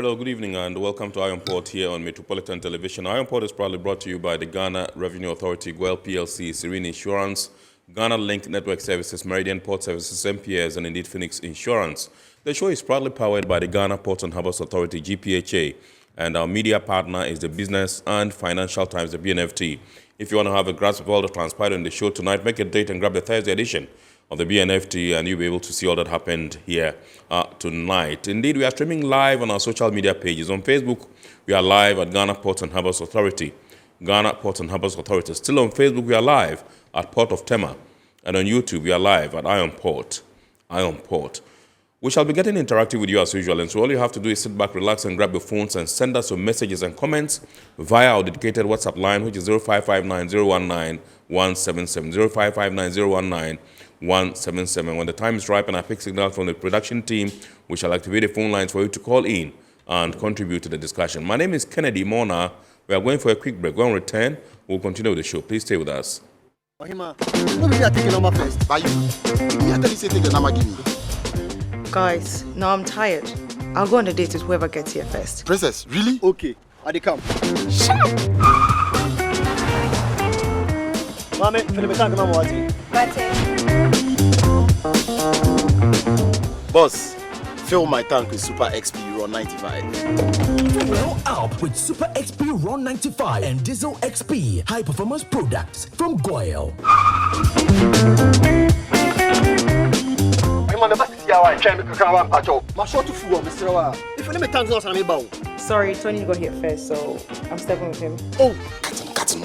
Hello, good evening, and welcome to Iron Port here on Metropolitan Television. Iron Port is proudly brought to you by the Ghana Revenue Authority, GWEL PLC, Serene Insurance, Ghana Link Network Services, Meridian Port Services, MPS, and indeed Phoenix Insurance. The show is proudly powered by the Ghana Port and Harbours Authority, GPHA, and our media partner is the Business and Financial Times, the BNFT. If you want to have a grasp of all that transpired on the show tonight, make a date and grab the Thursday edition of the BNFT, and you'll be able to see all that happened here tonight. Indeed, we are streaming live on our social media pages. On Facebook, we are live at Ghana Port and Harbours Authority. Ghana Port and Harbours Authority. Still on Facebook, we are live at Port of Tema. And on YouTube, we are live at Iron Port. Iron Port. We shall be getting interactive with you as usual, and so all you have to do is sit back, relax, and grab your phones and send us your messages and comments via our dedicated WhatsApp line, which is 0559-019-177, 0559-019-177. When the time is ripe and I pick signal from the production team, we shall activate the phone lines for you to call in and contribute to the discussion. My name is Kennedy Mona. We are going for a quick break. When we return, we'll continue with the show. Please stay with us. Guys, now I'm tired. I'll go on a date with whoever gets here first. Princess, really? Okay, I come. Shut up! Mame, Boss, fill my tank with Super XP Ron 95. Well up with Super XP Ron 95 and Diesel XP high performance products from GOIL. Sorry, Tony got here first, so I'm stepping with him. Oh, cut him.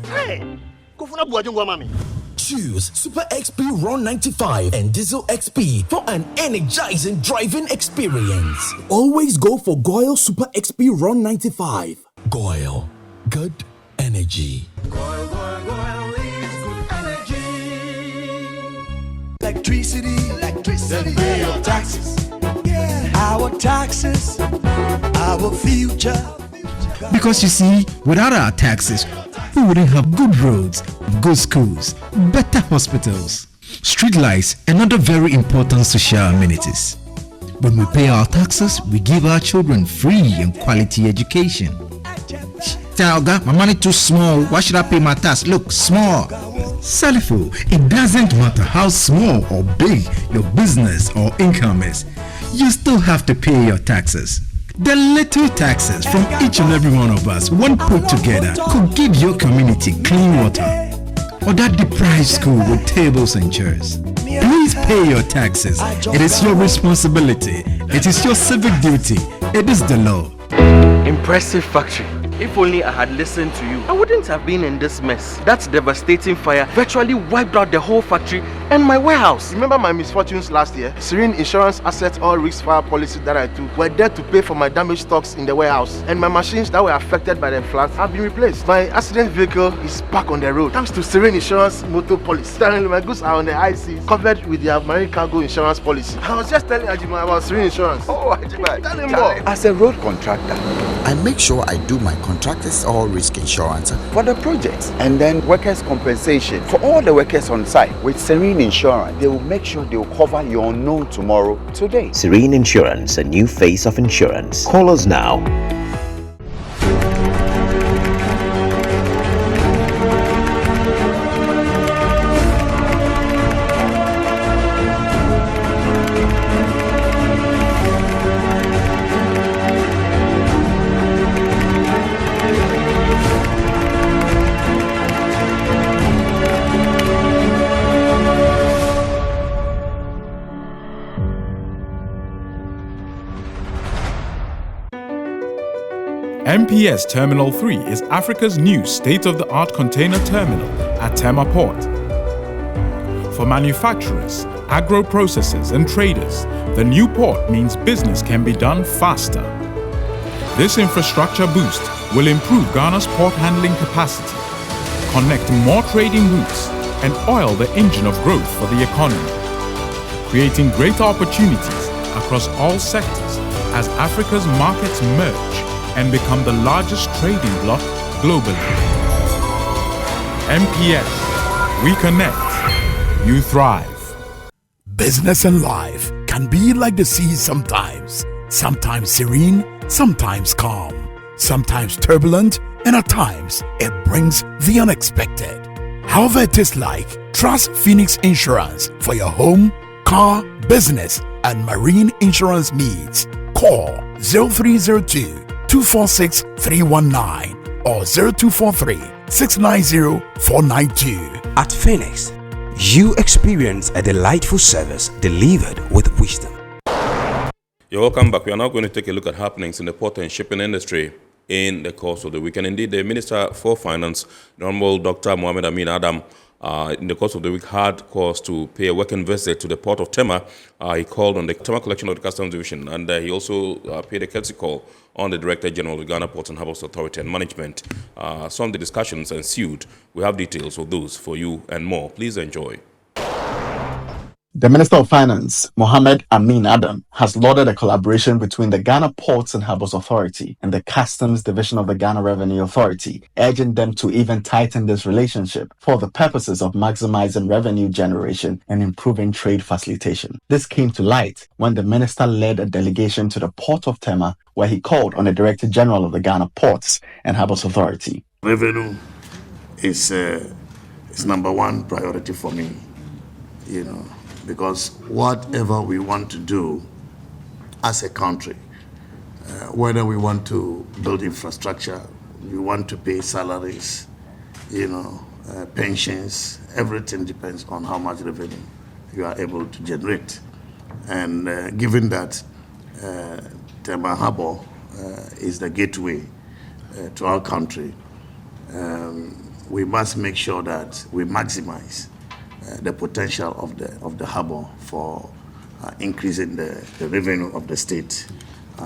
Hey, go for mommy. Choose Super XP Ron 95 and Diesel XP for an energizing driving experience. Always go for GOIL Super XP Ron 95. GOIL, good energy. GOIL is good energy. Electricity, then pay your taxes. Yeah. Our taxes, our future. Because you see, without our taxes, we wouldn't have good roads, good schools, better hospitals, street lights, and other very important social amenities. When we pay our taxes, we give our children free and quality education. Talga, my money too small. Why should I pay my tax? Look, small. Salifo, it doesn't matter how small or big your business or income is. You still have to pay your taxes. The little taxes from each and every one of us, when put together, could give your community clean water or that deprived school with tables and chairs. Please pay your taxes. It is your responsibility. It is your civic duty. It is the law. Impressive factory. If only I had listened to you, I wouldn't have been in this mess. That devastating fire virtually wiped out the whole factory and my warehouse. Remember my misfortunes last year? Serene Insurance Asset All Risk Fire policy that I took were there to pay for my damaged stocks in the warehouse, and my machines that were affected by the floods have been replaced. My accident vehicle is back on the road thanks to Serene Insurance motor policy. Currently, my goods are on the IC covered with their marine cargo insurance policy. I was just telling Ajima about Serene Insurance. Oh, Ajima, tell him more. As a road contractor, I make sure I do my contractors all risk insurance for the projects and then workers' compensation for all the workers on site. With Serene Insurance, they will make sure they will cover your unknown tomorrow today. Serene Insurance, a new face of insurance. Call us now. MPS Terminal 3 is Africa's new state-of-the-art container terminal at Tema Port. For manufacturers, agro-processors and traders, the new port means business can be done faster. This infrastructure boost will improve Ghana's port handling capacity, connect more trading routes, and oil the engine of growth for the economy, creating greater opportunities across all sectors as Africa's markets merge and become the largest trading bloc globally. MPS, we connect, you thrive. Business and life can be like the sea sometimes. Sometimes serene, sometimes calm, sometimes turbulent, and at times it brings the unexpected. However it is like, trust Phoenix Insurance for your home, car, business, and marine insurance needs. Call 0302-246-319 or 0243-690-492. At Phoenix, you experience a delightful service delivered with wisdom. You're welcome back. We are now going to take a look at happenings in the port and shipping industry in the course of the week. And indeed, the Minister for Finance, the Honorable Dr. Mohammed Amin Adam, in the course of the week had cause to pay a working visit to the port of Tema. He called on the Tema collection of the Customs Division, and he also paid a courtesy call on the Director General of the Ghana Ports and Harbours Authority and Management. Some of the discussions ensued. We have details of those for you and more. Please enjoy. The Minister of Finance, Mohammed Amin Adam, has lauded a collaboration between the Ghana Ports and Harbours Authority and the Customs Division of the Ghana Revenue Authority, urging them to even tighten this relationship for the purposes of maximizing revenue generation and improving trade facilitation. This came to light when the minister led a delegation to the Port of Tema, where he called on the Director General of the Ghana Ports and Harbours Authority. Revenue is number one priority for me, because whatever we want to do as a country, whether we want to build infrastructure, we want to pay salaries, pensions, everything depends on how much revenue you are able to generate. And given that Tema Harbour is the gateway to our country, we must make sure that we maximize the potential of the harbour for increasing the revenue of the state,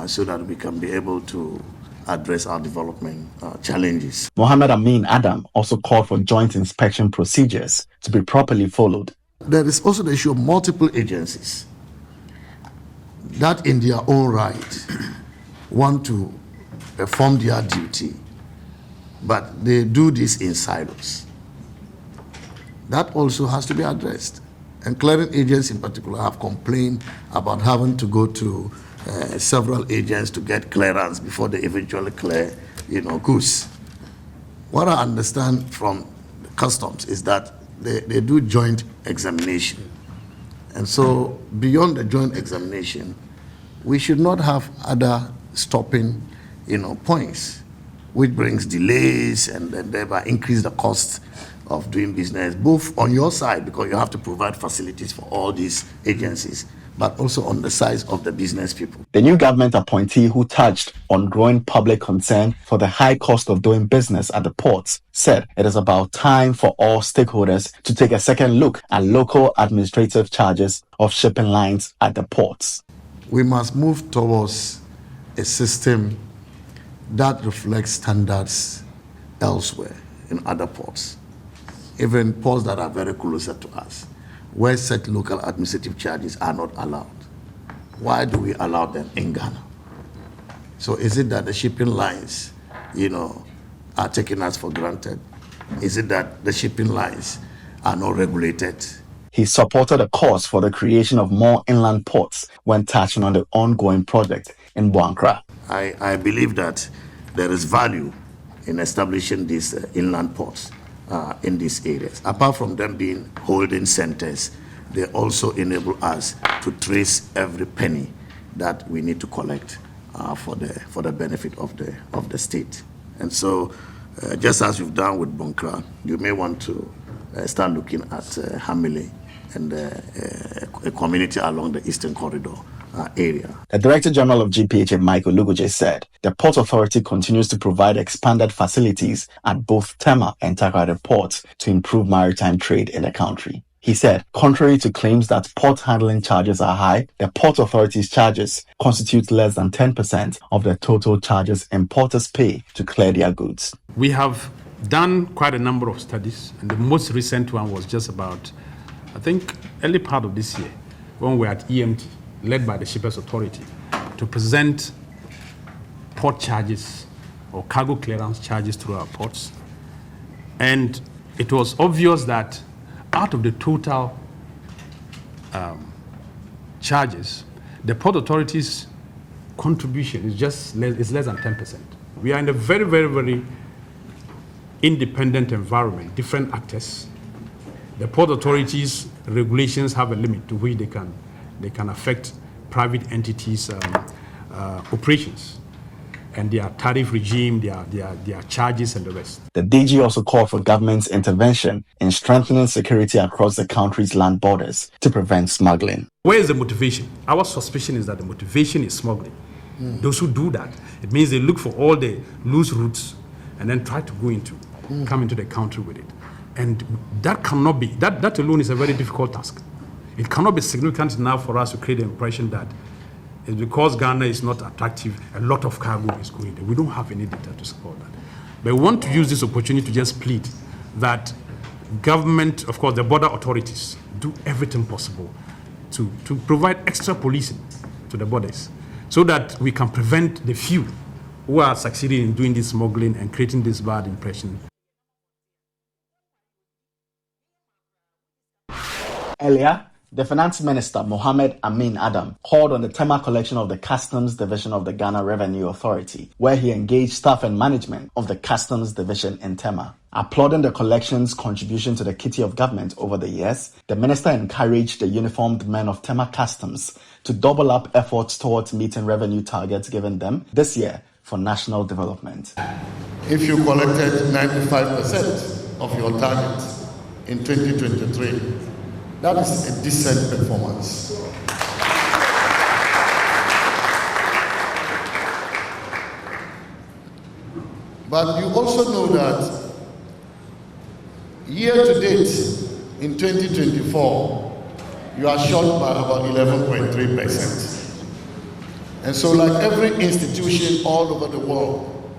so that we can be able to address our development challenges. Mohammed Amin Adam also called for joint inspection procedures to be properly followed. There is also the issue of multiple agencies that in their own right want to perform their duty, but they do this in silos. That also has to be addressed. And clearing agents in particular have complained about having to go to several agents to get clearance before they eventually clear, goods. What I understand from the customs is that they do joint examination. And so beyond the joint examination, we should not have other stopping, points, which brings delays and thereby increase the cost of doing business, both on your side, because you have to provide facilities for all these agencies, but also on the side of the business people. The new government appointee, who touched on growing public concern for the high cost of doing business at the ports, said it is about time for all stakeholders to take a second look at local administrative charges of shipping lines at the ports. We must move towards a system that reflects standards elsewhere in other ports, even ports that are very closer to us, where such local administrative charges are not allowed. Why do we allow them in Ghana? So is it that the shipping lines, are taking us for granted? Is it that the shipping lines are not regulated? He supported a cause for the creation of more inland ports when touching on the ongoing project in Buankra. I believe that there is value in establishing these inland ports in these areas. Apart from them being holding centers, they also enable us to trace every penny that we need to collect for the benefit of the state. And so, just as you've done with Buankra, you may want to start looking at Hamile and a community along the Eastern Corridor area. The Director General of GPHA, Michael Luguje, said the Port Authority continues to provide expanded facilities at both Tema and Takoradi ports to improve maritime trade in the country. He said, contrary to claims that port handling charges are high, the Port Authority's charges constitute less than 10% of the total charges importers pay to clear their goods. We have done quite a number of studies, and the most recent one was just about, I think, early part of this year, when we were at EMT, led by the Shippers Authority, to present port charges or cargo clearance charges through our ports. And it was obvious that out of the total charges, the Port Authority's contribution is less than 10%. We are in a very, very, very independent environment, different actors. The port authorities' regulations have a limit to which they can affect private entities' operations, and their tariff regime, their charges, and the rest. The DG also called for government's intervention in strengthening security across the country's land borders to prevent smuggling. Where is the motivation? Our suspicion is that the motivation is smuggling. Those who do that, it means they look for all the loose routes and then try to come into the country with it. And that cannot be, that alone is a very difficult task. It cannot be significant enough for us to create the impression that it's because Ghana is not attractive, a lot of cargo is going there. We don't have any data to support that. But we want to use this opportunity to just plead that government, of course, the border authorities, do everything possible to provide extra policing to the borders so that we can prevent the few who are succeeding in doing this smuggling and creating this bad impression. Earlier, the Finance Minister, Mohammed Amin Adam, called on the Tema collection of the Customs Division of the Ghana Revenue Authority, where he engaged staff and management of the Customs Division in Tema. Applauding the collection's contribution to the kitty of government over the years, the minister encouraged the uniformed men of Tema Customs to double up efforts towards meeting revenue targets given them this year for national development. If you collected 95% of your target in 2023, that is a decent performance. But you also know that year to date in 2024, you are short by about 11.3%. And so like every institution all over the world,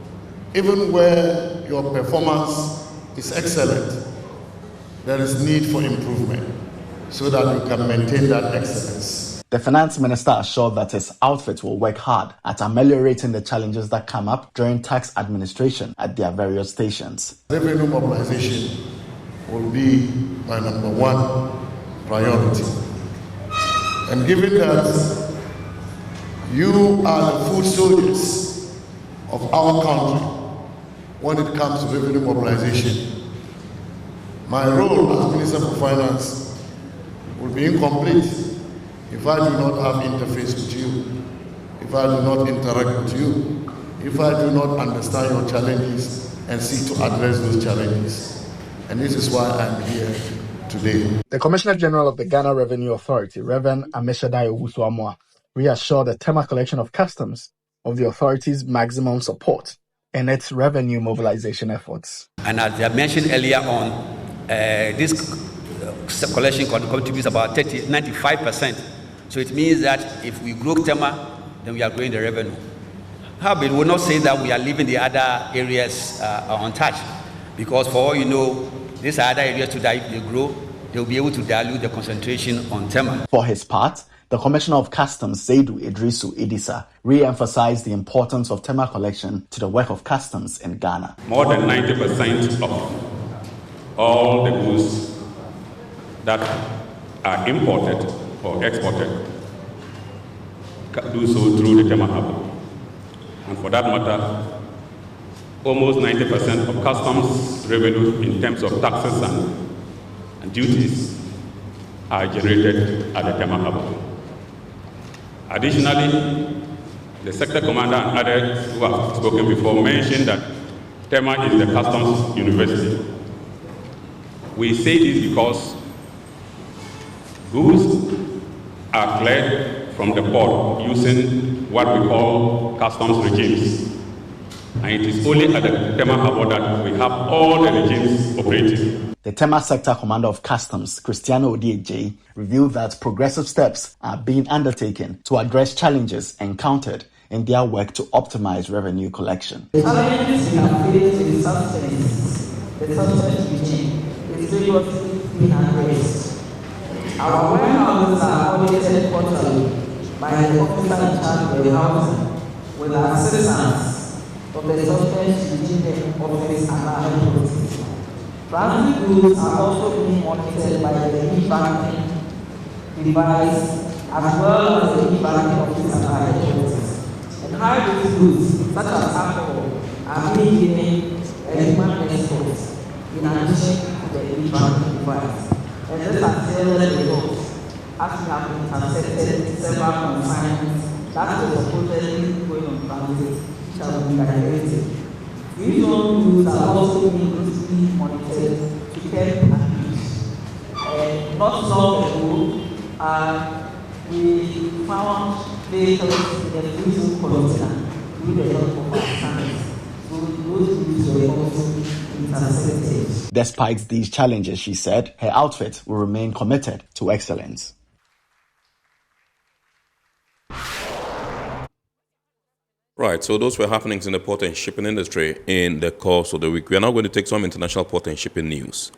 even where your performance is excellent, there is need for improvement, so that you can maintain that excellence. The Finance Minister assured that his outfit will work hard at ameliorating the challenges that come up during tax administration at their various stations. Revenue mobilization will be my number one priority. And given that you are the foot soldiers of our country when it comes to revenue mobilization, my role as Minister for Finance will be incomplete if I do not have interface with you, if I do not interact with you, if I do not understand your challenges and seek to address those challenges. And this is why I'm here today. The Commissioner General of the Ghana Revenue Authority, Reverend Ameshadai Owusu-Amoah, reassured the Tema collection of customs of the authority's maximum support in its revenue mobilization efforts. And as I mentioned earlier on, this collection contributes about 95%. So it means that if we grow Tema, then we are growing the revenue. However, we will not say that we are leaving the other areas untouched, because for all you know, these are other areas too that if they grow, they will be able to dilute the concentration on Tema. For his part, the Commissioner of Customs, Zaidu Idrisu Idisa, re-emphasized the importance of Tema collection to the work of customs in Ghana. More than 90% of all the goods that are imported or exported do so through the Tema Harbour. And for that matter, almost 90% of customs revenue in terms of taxes and duties are generated at the Tema Harbour. Additionally, the sector commander and others who have spoken before mentioned that Tema is the customs university. We say this because goods are cleared from the port using what we call customs regimes. And it is only at the Tema Harbour that we have all the regimes operating. The Tema Sector Commander of Customs, Christiano Odieje, revealed that progressive steps are being undertaken to address challenges encountered in their work to optimize revenue collection. The challenges we have faced in the substance regime is rigorously being addressed. Our warehouses are audited quarterly by the officer in charge of the housing with the assistance of the substance regime office and our headquarters. Transit goods are also being monitored by the e-banking device as well as the e-banking office and our headquarters. high-risk goods such as alcohol are being given human exports in addition to the e-tracking device. And this has yielded results as we have intercepted several consignments that were supposedly going on transit, which have been diverted. Usual goods are also being closely monitored to keep abuse. Not long ago, we found vehicles in the free zone container with the help of our science. So those goods were also intercepted. Despite these challenges, she said, her outfit will remain committed to excellence. Right, so those were happenings in the port and shipping industry in the course of the week. We are now going to take some international port and shipping news.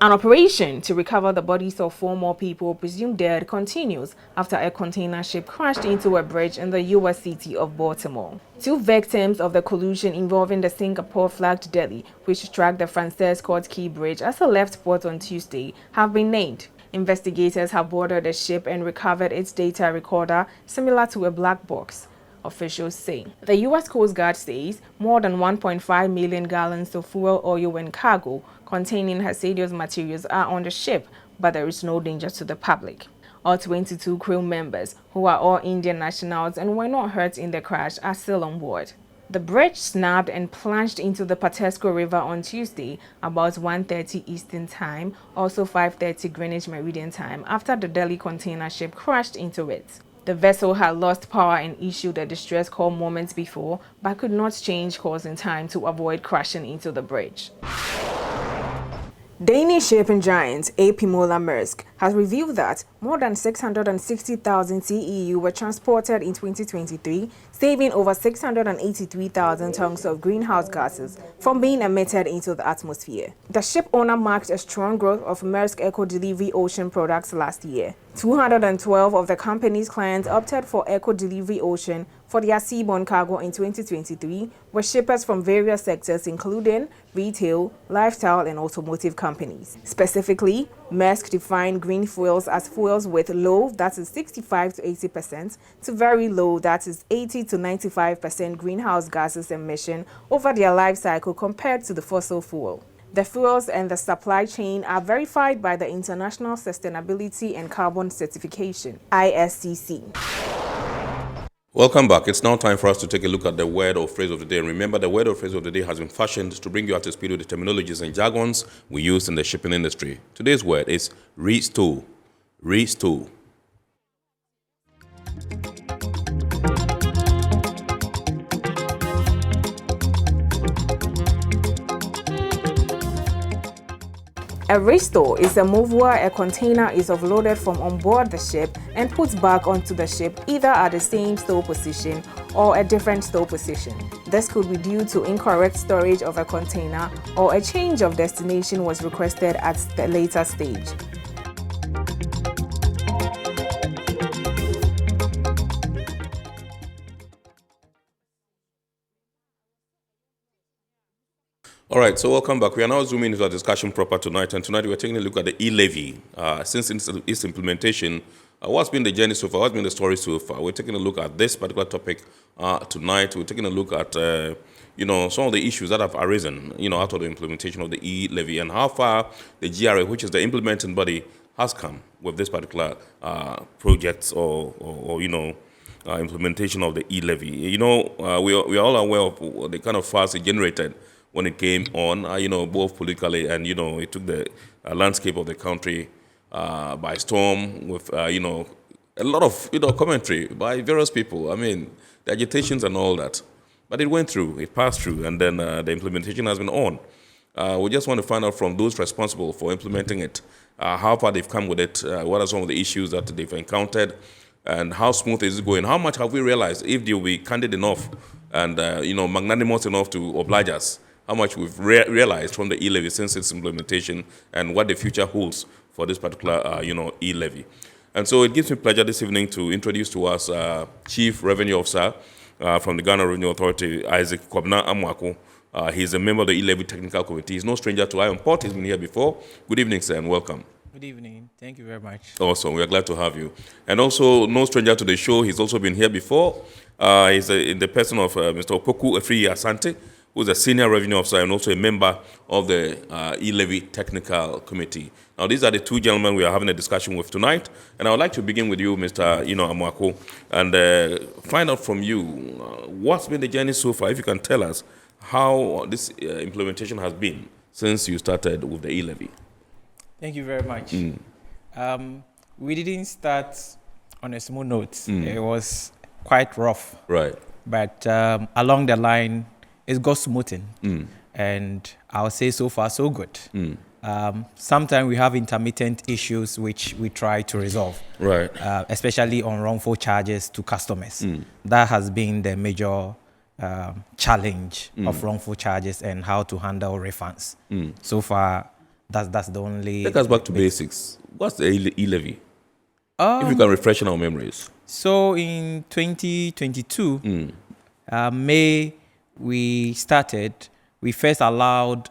An operation to recover the bodies of 4 more people presumed dead continues after a container ship crashed into a bridge in the U.S. city of Baltimore. 2 victims of the collision involving the Singapore-flagged Delhi, which struck the Francis Scott Key Bridge as it left port on Tuesday, have been named. Investigators have boarded the ship and recovered its data recorder, similar to a black box, officials say. The U.S. Coast Guard says more than 1.5 million gallons of fuel, oil, and cargo containing hazardous materials are on the ship, but there is no danger to the public. All 22 crew members, who are all Indian nationals and were not hurt in the crash, are still on board. The bridge snapped and plunged into the Patesco River on Tuesday about 1:30 Eastern Time, also 5:30 Greenwich Meridian Time, after the Delhi container ship crashed into it. The vessel had lost power and issued a distress call moments before, but could not change course in time to avoid crashing into the bridge. Danish shipping giant A.P. Moller-Maersk has revealed that more than 660,000 TEU were transported in 2023, saving over 683,000 tons of greenhouse gases from being emitted into the atmosphere. The ship owner marked a strong growth of Maersk Eco Delivery Ocean products last year. 212 of the company's clients opted for Eco Delivery Ocean for their seaborne cargo in 2023 were shippers from various sectors including retail, lifestyle, and automotive companies. Specifically, Maersk defined green fuels as fuels with low, that is 65 to 80%, to very low, that is 80 to 95% greenhouse gases emission over their life cycle compared to the fossil fuel. The fuels and the supply chain are verified by the International Sustainability and Carbon Certification, ISCC. Welcome back. It's now time for us to take a look at the word or phrase of the day. And remember, the word or phrase of the day has been fashioned to bring you up to speed with the terminologies and jargons we use in the shipping industry. Today's word is restore. Restore. A restore is a move where a container is offloaded from on board the ship and put back onto the ship either at the same store position or a different store position. This could be due to incorrect storage of a container or a change of destination was requested at the later stage. All right, so welcome back. We are now zooming into our discussion proper tonight, and tonight we're taking a look at the E-Levy. Since its implementation, what's been the journey so far? What's been the story so far? We're taking a look at this particular topic tonight. We're taking a look at, some of the issues that have arisen, out of the implementation of the E-Levy and how far the GRA, which is the implementing body, has come with this particular project or implementation of the E-Levy. We are all aware of the kind of fuss it generated when it came on, both politically and, it took the landscape of the country by storm with, a lot of, commentary by various people. I mean, the agitations and all that. But it went through, it passed through, and then the implementation has been on. We just want to find out from those responsible for implementing it, how far they've come with it, what are some of the issues that they've encountered, and how smooth is it going? How much have we realized, if they'll be candid enough and, magnanimous enough to oblige us, how much we've realized from the E-Levy since its implementation and what the future holds for this particular, E-Levy. And so it gives me pleasure this evening to introduce to us Chief Revenue Officer from the Ghana Revenue Authority, Isaac Kwabna Amwako. He's a member of the E-Levy Technical Committee. He's no stranger to Iron Port. He's been here before. Good evening, sir, and welcome. Good Good evening. Thank you very much. Awesome. We are glad to have you. And also, no stranger to the show, he's also been here before. He's in the person of Mr. Opoku Efriyi Asante, who's a senior revenue officer and also a member of the E-Levy Technical Committee. Now, these are the two gentlemen we are having a discussion with tonight. And I would like to begin with you, Mr. Amwako, and find out from you what's been the journey so far. If you can tell us how this implementation has been since you started with the E-Levy. Thank you very much. We didn't start on a small note. It was quite rough. Right. But along the line, it's got smoothing. And I'll say so far, so good. Sometimes we have intermittent issues which we try to resolve. Right. Especially on wrongful charges to customers. That has been the major challenge of wrongful charges and how to handle refunds. So far, that's the only... Take us back to basics. What's the E-Levy? If you can refresh our memories. So in 2022, May, we first allowed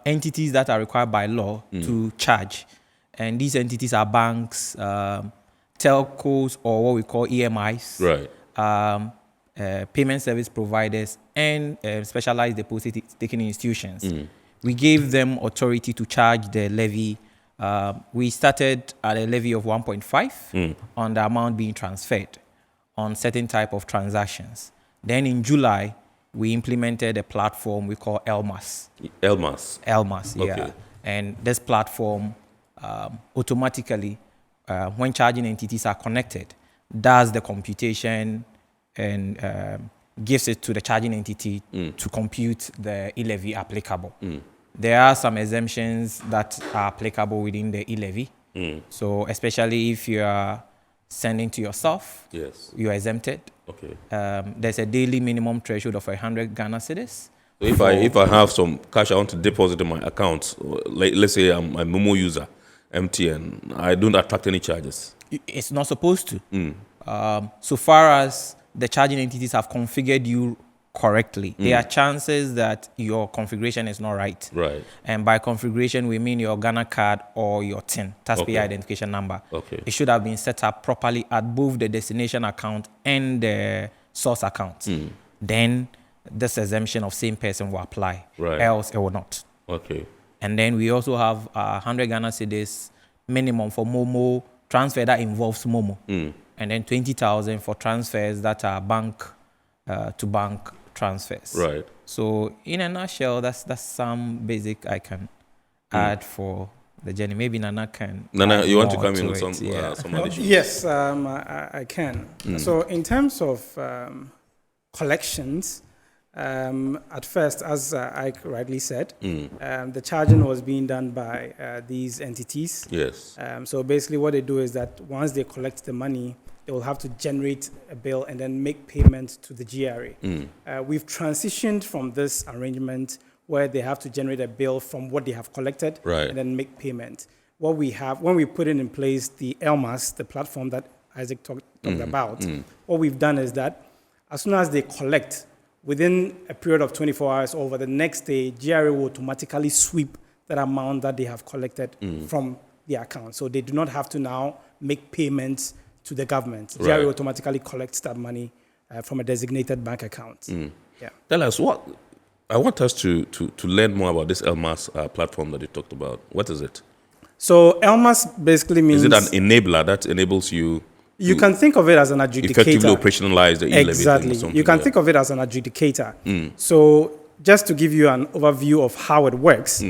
entities that are required by law to charge. And these entities are banks, telcos, or what we call EMIs. Right. Payment service providers, and specialized deposit-taking institutions. We gave them authority to charge the levy. We started at a levy of 1.5 on the amount being transferred on certain type of transactions. Then in July, we implemented a platform we call ELMAS. ELMAS, yeah. Okay. And this platform automatically, when charging entities are connected, does the computation and gives it to the charging entity to compute the E-Levy applicable. There are some exemptions that are applicable within the E-Levy. So especially if you are sending to yourself, yes, you are exempted. Okay. There's a daily minimum threshold of 100 Ghana cedis. So if I have some cash I want to deposit in my account, let's say I'm a Momo user, MTN, I don't attract any charges. It's not supposed to. So far as the charging entities have configured you correctly, there are chances that your configuration is not right. Right. And by configuration, we mean your Ghana card or your TIN, taxpayer identification number. Okay. It should have been set up properly at both the destination account and the source account. Then this exemption of same person will apply. Right. Else it will not. Okay. And then we also have 100 Ghana cedis minimum for Momo transfer that involves Momo. And then 20,000 for transfers that are bank to bank transfers. Right. So in a nutshell, that's some basic I can add for the journey. Maybe Nana can. Nana, you want to come in with with some additions? Yes, I can. So in terms of collections, at first, as Ike rightly said, the charging was being done by these entities. Yes. So basically what they do is that once they collect the money, they will have to generate a bill and then make payment to the GRA. We've transitioned from this arrangement where they have to generate a bill from what they have collected and then make payment. What we have, when we put in place the ELMAS, the platform that Isaac talked about, what we've done is that as soon as they collect, within a period of 24 hours over the next day, GRA will automatically sweep that amount that they have collected from the account. So they do not have to now make payments to the government. Right. GRA automatically collects that money from a designated bank account. Yeah. Tell us I want us to learn more about this ELMAS platform that you talked about. What is it? So ELMAS basically means... Is it an enabler that enables you... You can think of it as an adjudicator. Effectively operationalize the E-Levy. Exactly. You can think of it as an adjudicator. So just to give you an overview of how it works,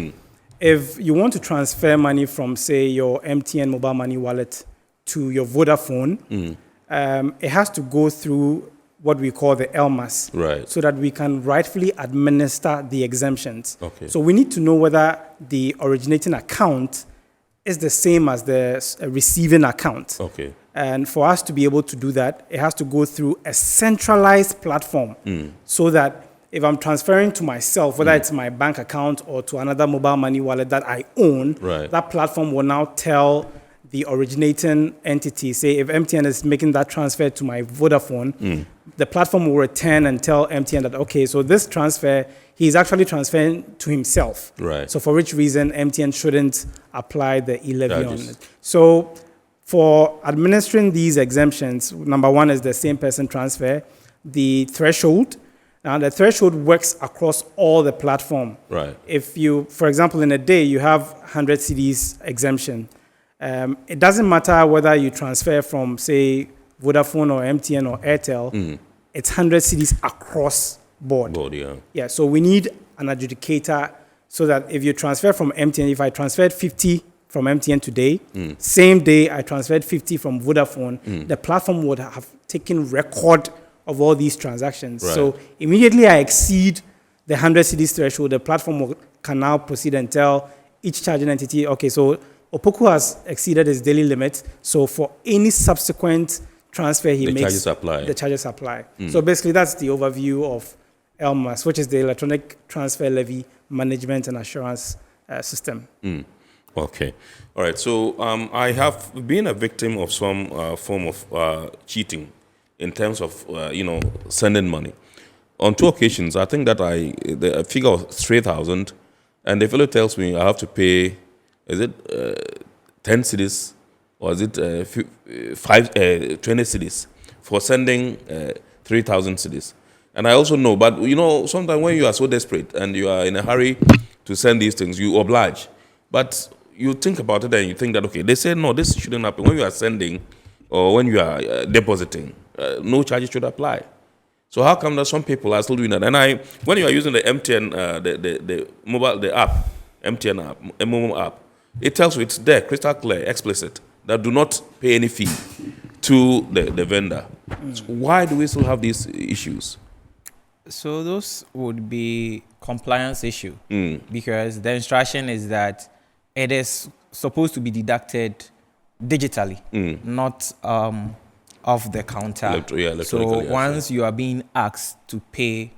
if you want to transfer money from, say, your MTN mobile money wallet to your Vodafone, it has to go through what we call the ELMAS, so that we can rightfully administer the exemptions. Okay. So we need to know whether the originating account is the same as the receiving account. Okay. And for us to be able to do that, it has to go through a centralized platform so that if I'm transferring to myself, whether it's my bank account or to another mobile money wallet that I own, that platform will now tell the originating entity. Say if MTN is making that transfer to my Vodafone, the platform will return and tell MTN that, okay, so this transfer, he's actually transferring to himself. Right. So for which reason MTN shouldn't apply the E-Levy on it. So for administering these exemptions, number one is the same person transfer, the threshold. Now the threshold works across all the platform. Right. If you, for example, in a day you have 100 cedis exemption, it doesn't matter whether you transfer from, say, Vodafone or MTN or Airtel, it's 100 cedis across board. Yeah, so we need an adjudicator so that if you transfer from MTN, if I transferred 50 from MTN today, same day I transferred 50 from Vodafone, the platform would have taken record of all these transactions. Right. So immediately I exceed the 100 cedis threshold, the platform can now proceed and tell each charging entity, okay, so Opoku has exceeded his daily limit, so for any subsequent transfer he makes, the charges apply. So basically that's the overview of ELMAS, which is the Electronic Transfer Levy Management and Assurance System. Okay. All right. So I have been a victim of some form of cheating in terms of, sending money. On 2 occasions, I think that the figure was 3,000, and the fellow tells me I have to pay, is it 10 cedis or is it 20 cedis for sending 3,000 cedis? And I also know, but sometimes when you are so desperate and you are in a hurry to send these things, you oblige. But you think about it and you think that, okay, they say, no, this shouldn't happen. When you are sending or when you are depositing, no charges should apply. So how come that some people are still doing that? And when you are using the MTN, the mobile, the app, MTN app, MMO app, it tells you it's there, crystal clear, explicit, that do not pay any fee to the vendor. So why do we still have these issues? So those would be compliance issue because the instruction is that it is supposed to be deducted digitally, not off the counter. So once you are being asked to pay,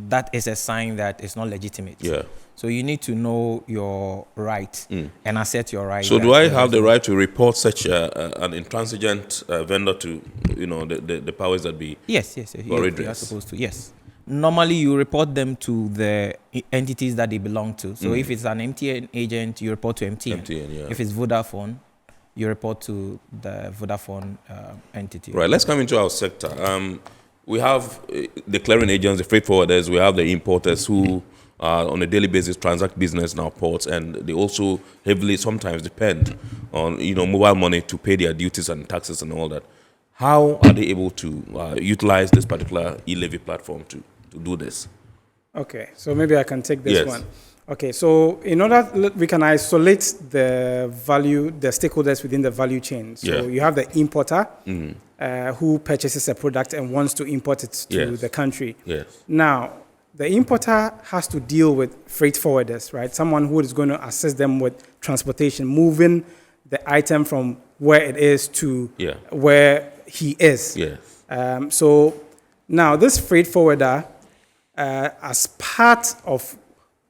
that is a sign that it's not legitimate. Yeah. So you need to know your right and assert your right. So do I have the right to report such an intransigent vendor to the powers that be? Yes. You are supposed to. Yes. Normally, you report them to the entities that they belong to. So if it's an MTN agent, you report to MTN. If it's Vodafone, you report to the Vodafone entity. Right. Let's come into our sector. We have the clearing agents, the freight forwarders. We have the importers who on a daily basis transact business in our ports, and they also heavily sometimes depend on mobile money to pay their duties and taxes and all that. How are they able to utilize this particular E-Levy platform to do this? Okay, so maybe I can take this one. Okay, so in order we can isolate the stakeholders within the value chain. So you have the importer who purchases a product and wants to import it to the country. Now, the importer has to deal with freight forwarders, right? Someone who is going to assist them with transportation, moving the item from where it is to where he is. So now this freight forwarder, as part of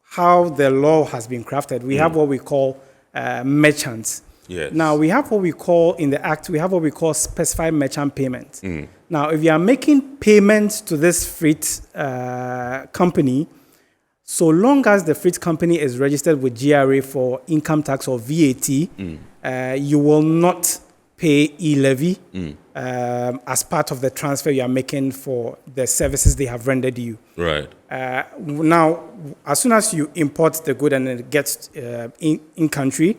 how the law has been crafted, we have what we call merchants. Now we have what we call in the Act, we have what we call specified merchant payment. Now, if you are making payments to this freight company, so long as the freight company is registered with GRA for income tax or VAT, you will not pay E-Levy as part of the transfer you are making for the services they have rendered you. Right. Now, as soon as you import the good and it gets in country,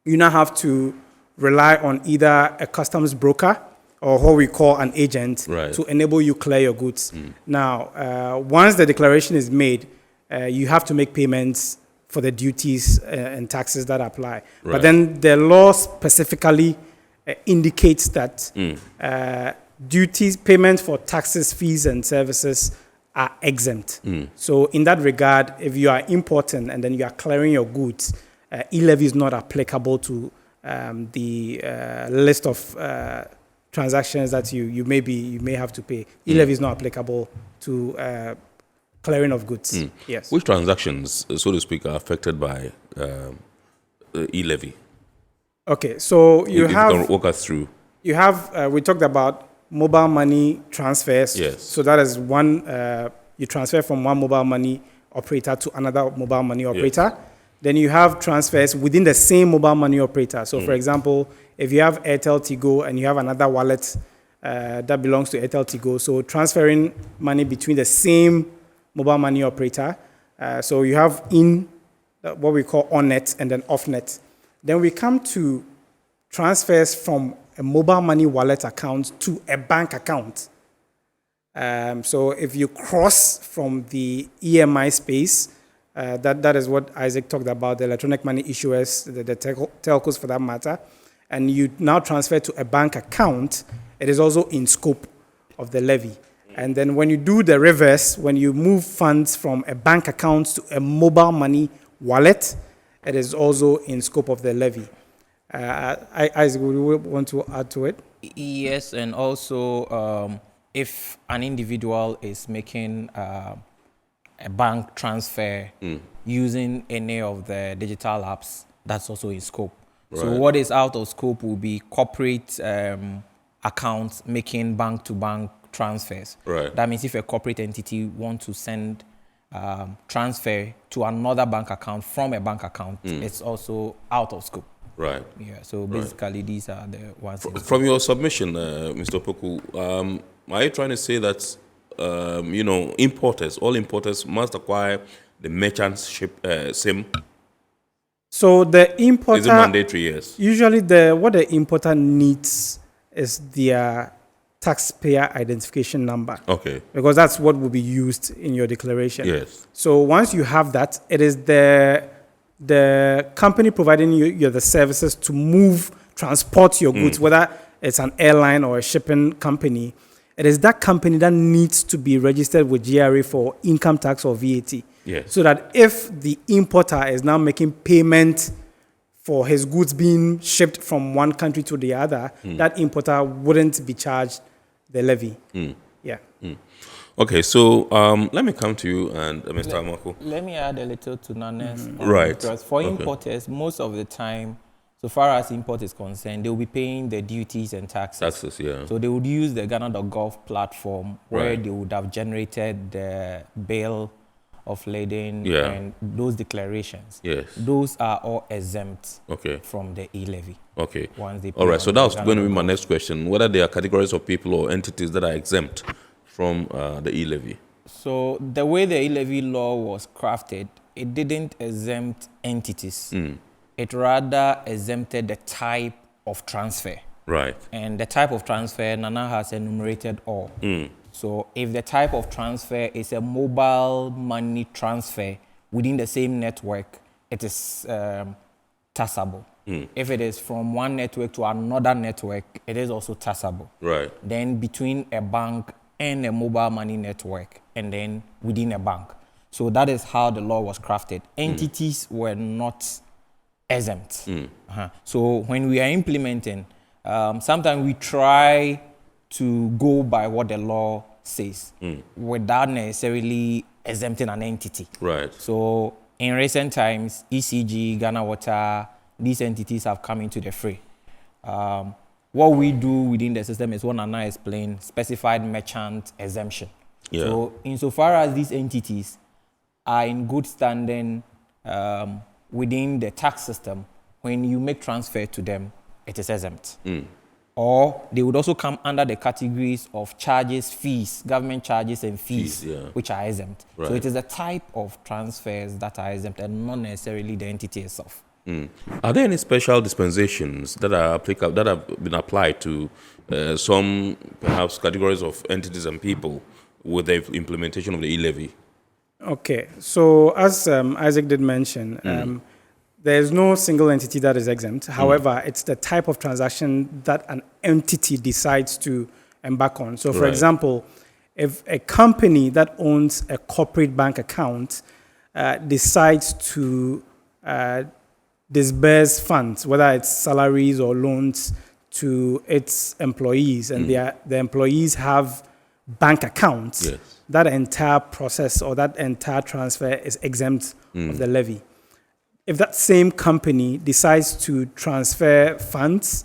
you now have to rely on either a customs broker or what we call an agent to enable you clear your goods. Now, once the declaration is made, you have to make payments for the duties and taxes that apply. But then the law specifically indicates that duties, payments for taxes, fees, and services are exempt. So in that regard, if you are importing and then you are clearing your goods, E-Levy is not applicable to the list of transactions that you may have to pay. E-Levy is not applicable to clearing of goods. Yes. Which transactions, so to speak, are affected by E-Levy? Okay, so you If have... you can walk us through. You have, we talked about mobile money transfers. Yes. So that is one, you transfer from one mobile money operator to another mobile money operator. Yes. Then you have transfers within the same mobile money operator. So for example, if you have Airtel Tigo and you have another wallet that belongs to Airtel Tigo, so transferring money between the same mobile money operator. So you have what we call on-net and then off-net. Then we come to transfers from a mobile money wallet account to a bank account. So if you cross from the EMI space, that is what Isaac talked about, the electronic money issuers, the telcos for that matter, and you now transfer to a bank account, it is also in scope of the levy. And then when you do the reverse, when you move funds from a bank account to a mobile money wallet, it is also in scope of the levy. Isaac, would you want to add to it? Yes, and also if an individual is making a bank transfer using any of the digital apps, that's also in scope. Right. So what is out of scope will be corporate accounts making bank-to-bank transfers. Right. That means if a corporate entity wants to send transfer to another bank account from a bank account, it's also out of scope. Right. Yeah. So basically, these are the ones. From your submission, Mr. Poku, are you trying to say that all importers must acquire the merchant's SIM? So the importer is it mandatory? Yes. Usually, what the importer needs is their taxpayer identification number. Okay. Because that's what will be used in your declaration. Yes. So once you have that, it is the company providing you the services to transport your goods, whether it's an airline or a shipping company. It is that company that needs to be registered with GRA for income tax or VAT. Yes. So that if the importer is now making payment for his goods being shipped from one country to the other, that importer wouldn't be charged the levy. Yeah. Okay, so let me come to you and Mr. Amako. Let me add a little to Nane's. Right. Because for importers, most of the time, so far as import is concerned, they will be paying the duties and taxes. Taxes, yeah. So they would use the Ghana.gov platform where they would have generated the bill of lading and those declarations. Yes. Those are all exempt from the E-Levy. Okay. Once they all right, so that was going to be my next question, whether there are categories of people or entities that are exempt from the E-Levy. So the way the E-Levy law was crafted, it didn't exempt entities. It rather exempted the type of transfer. Right. And the type of transfer, Nana has enumerated all. So if the type of transfer is a mobile money transfer within the same network, it is taxable. If it is from one network to another network, it is also taxable. Right. Then between a bank and a mobile money network, and then within a bank. So that is how the law was crafted. Entities were not exempt. So when we are implementing, sometimes we try to go by what the law says without necessarily exempting an entity. Right. So in recent times, ECG, Ghana Water, these entities have come into the fray. What we do within the system is what Nana explained, specified merchant exemption. Yeah. So insofar as these entities are in good standing within the tax system, when you make transfer to them, it is exempt. Or they would also come under the categories of charges, fees, government charges and fees, which are exempt. Right. So it is the type of transfers that are exempt and not necessarily the entity itself. Are there any special dispensations that are applicable, that have been applied to some perhaps categories of entities and people with the implementation of the E-Levy? Okay, so as Isaac did mention, there is no single entity that is exempt. However, it's the type of transaction that an entity decides to embark on. So, for example, if a company that owns a corporate bank account decides to disburse funds, whether it's salaries or loans, to its employees, and the employees have bank accounts, that entire process or that entire transfer is exempt of the levy. if that same company decides to transfer funds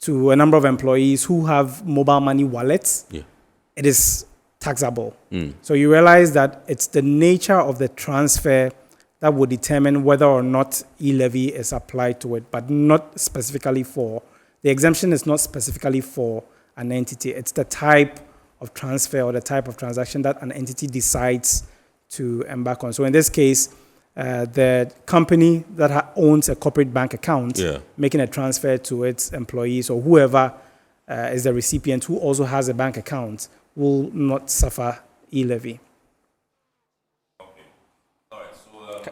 to a number of employees who have mobile money wallets, it is taxable. So you realize that it's the nature of the transfer that will determine whether or not E-Levy is applied to it, but not specifically for, the exemption is not specifically for an entity. It's the type of transfer or the type of transaction that an entity decides to embark on. So in this case, the company that owns a corporate bank account, making a transfer to its employees or whoever is the recipient who also has a bank account, will not suffer E-Levy.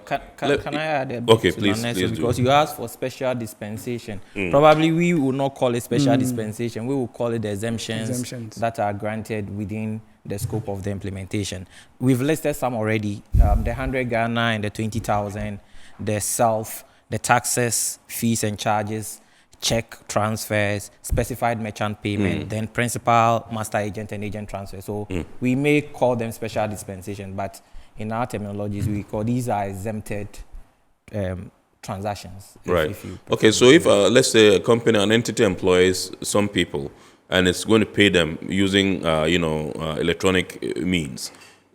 Can I add a bit to please because do. you asked for special dispensation. Probably we will not call it special dispensation. We will call it the exemptions that are granted within the scope of the implementation. We've listed some already, the 100 Ghana and the 20,000, the taxes, fees and charges, check transfers, specified merchant payment, then principal, master agent, and agent transfer. So we may call them special dispensation, but in our terminologies, we call these are exempted transactions. Okay, so if let's say a company, an entity employs some people, and it's going to pay them using electronic means,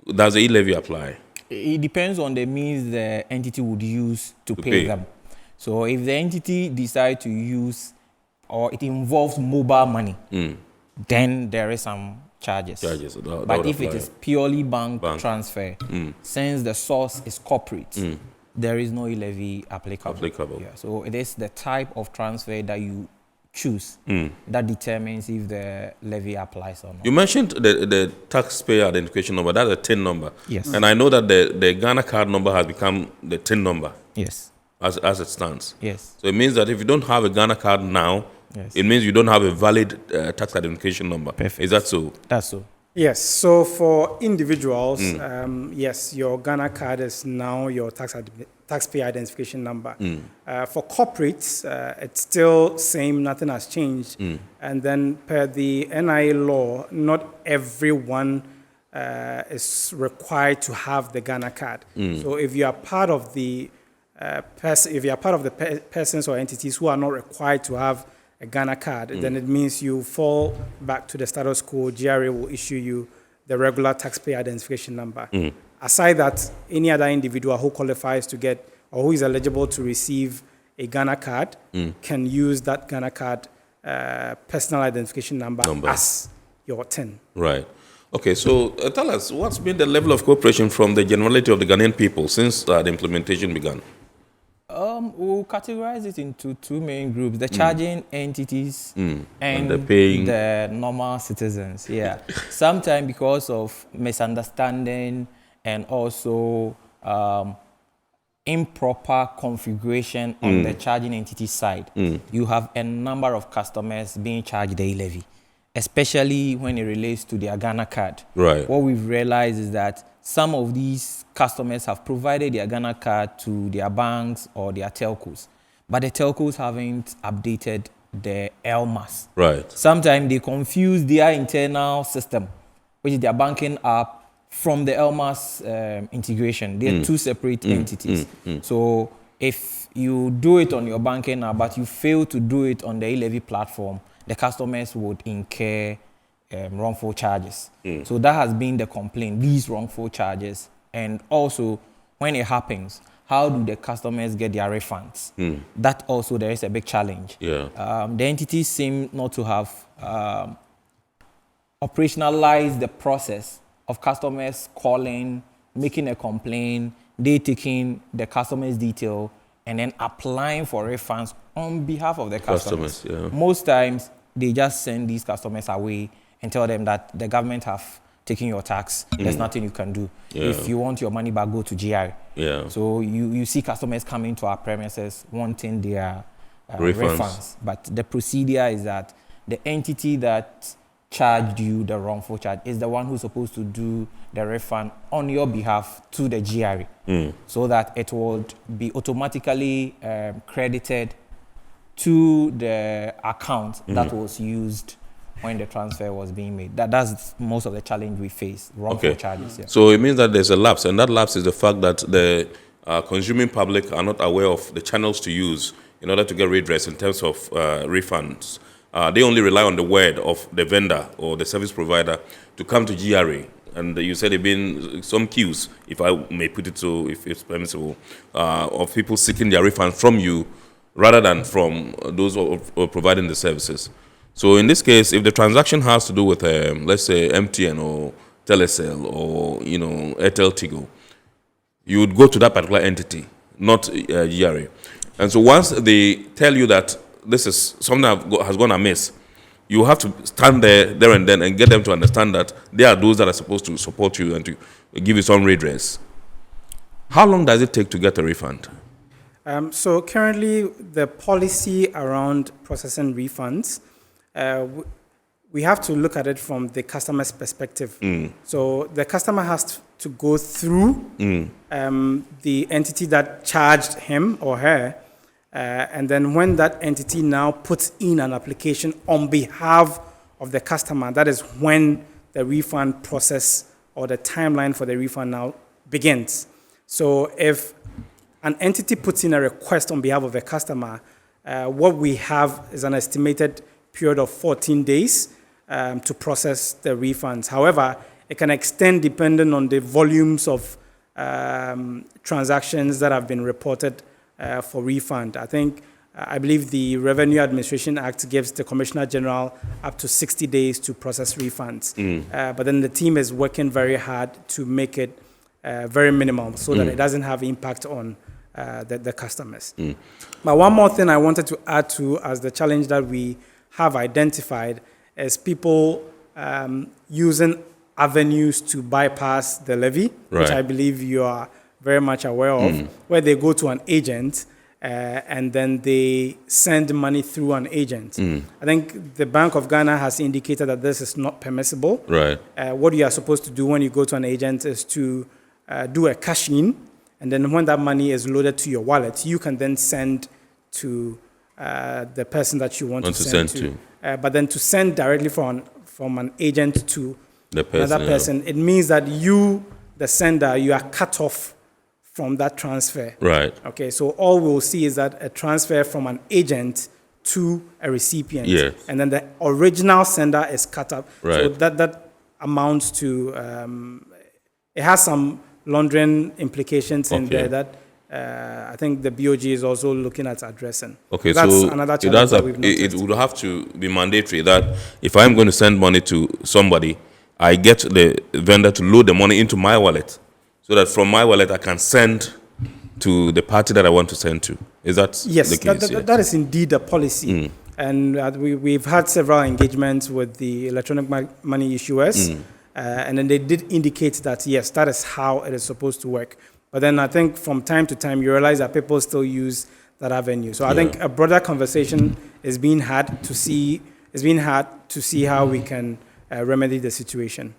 does the E-Levy apply? It depends on the means the entity would use to pay them. So if the entity decides to use, or it involves mobile money, then there is some charges. But if it is purely bank transfer, since the source is corporate, there is no E-Levy applicable. Yeah, so it is the type of transfer that you choose that determines if the levy applies or not. You mentioned the taxpayer identification number. That's a TIN number. Yes. And I know that the Ghana card number has become the TIN number. Yes. As it stands. Yes. So it means that if you don't have a Ghana card now, it means you don't have a valid tax identification number. Perfect. Is that so? That's so. Yes. So for individuals, yes, your Ghana card is now your taxpayer identification number. For corporates, it's still same, nothing has changed. And then per the NIA law, not everyone is required to have the Ghana card. So if you are part of the persons or entities who are not required to have a Ghana card, then it means you fall back to the status quo. GRA will issue you the regular taxpayer identification number. Aside that, any other individual who qualifies to get or who is eligible to receive a Ghana card can use that Ghana card personal identification number as your TIN. Right. Okay, so tell us, what's been the level of cooperation from the generality of the Ghanaian people since the implementation began? We'll categorize it into two main groups, the charging entities and the normal citizens. Yeah. Sometimes because of misunderstanding and also improper configuration on the charging entity side, you have a number of customers being charged the E-Levy, especially when it relates to their Ghana card. Right. What we've realized is that some of these customers have provided their Ghana card to their banks or their telcos, but the telcos haven't updated the LMAS. Right. Sometimes they confuse their internal system, which is their banking app, from the LMAS integration. They're two separate entities. So if you do it on your banking app, but you fail to do it on the E-Levy platform, the customers would incur wrongful charges. So that has been the complaint, these wrongful charges. And also, when it happens, how do the customers get their refunds? That also, there is a big challenge. Yeah. The entities seem not to have operationalized the process of customers calling, making a complaint, they taking the customer's detail, and then applying for refunds on behalf of the customers. Most times, they just send these customers away and tell them that the government have taken your tax. There's nothing you can do. If you want your money back, go to GRA. So you see customers coming to our premises wanting their refunds. But the procedure is that the entity that charged you the wrongful charge is the one who's supposed to do the refund on your behalf to the GRA, so that it would be automatically credited to the account that was used when the transfer was being made. That's most of the challenge we face, wrongful charges. So it means that there's a lapse, and that lapse is the fact that the consuming public are not aware of the channels to use in order to get redress in terms of refunds. They only rely on the word of the vendor or the service provider to come to GRA. And you said there have been some queues, if I may put it so, if it's permissible, of people seeking their refund from you rather than from those who are providing the services. So in this case, if the transaction has to do with, let's say, MTN or Telecel or, Airtel Tigo, you would go to that particular entity, not GRA. And so once they tell you that this is something that has gone amiss, you have to stand there and then and get them to understand that they are those that are supposed to support you and to give you some redress. How long does it take to get a refund? So currently, the policy around processing refunds, we have to look at it from the customer's perspective. So the customer has to go through the entity that charged him or her, and then when that entity now puts in an application on behalf of the customer, that is when the refund process or the timeline for the refund now begins. So if an entity puts in a request on behalf of a customer, what we have is an estimated period of 14 days to process the refunds. However, it can extend depending on the volumes of transactions that have been reported for refund. I believe the Revenue Administration Act gives the Commissioner General up to 60 days to process refunds. But then the team is working very hard to make it very minimal so that it doesn't have impact on the customers. But one more thing I wanted to add to as the challenge that we have identified is people using avenues to bypass the levy, which I believe you are very much aware of, where they go to an agent and then they send money through an agent. I think the Bank of Ghana has indicated that this is not permissible. Right. What you are supposed to do when you go to an agent is to do a cash-in, and then when that money is loaded to your wallet, you can then send to the person that you want to send to. But then to send directly from an agent to another person, it means that you, the sender, you are cut off from that transfer. Right. Okay, so all we'll see is that a transfer from an agent to a recipient. Yes. And then the original sender is cut up. Right. So that amounts to, it has some laundering implications in there that I think the BOG is also looking at addressing. Okay, that's so another challenge that we've noticed. it would have to be mandatory that if I'm going to send money to somebody, I get the vendor to load the money into my wallet so that from my wallet I can send to the party that I want to send to. Is that the case? That is indeed a policy. And we've had several engagements with the electronic money issuers, and then they did indicate that, yes, that is how it is supposed to work. But then I think from time to time, you realize that people still use that avenue. So I think a broader conversation is being had to see how we can remedy the situation.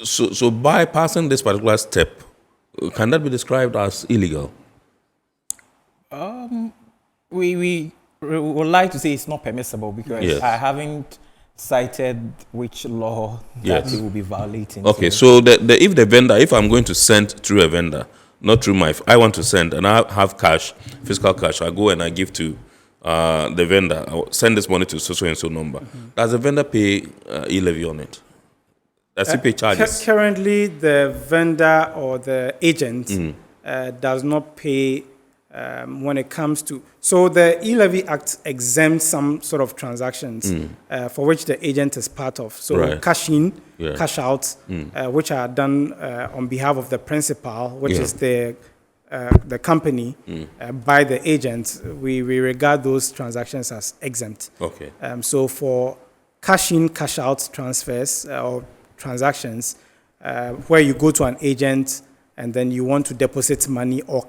So bypassing this particular step, can that be described as illegal? We would like to say it's not permissible because I haven't cited which law that it will be violating. Okay, so if the vendor, if I'm going to send through a vendor, not through I want to send and I have cash, physical cash, I go and I give to the vendor, I send this money to so and so number. Does the vendor pay E-Levy on it? Does he pay charges? Currently, the vendor or the agent does not pay when it comes to... So the E-Levy Act exempts some sort of transactions for which the agent is part of. So cash in, cash out, which are done on behalf of the principal, which is the company, by the agent. We regard those transactions as exempt. Okay. So for cash in, cash out transfers or transactions, where you go to an agent and then you want to deposit money or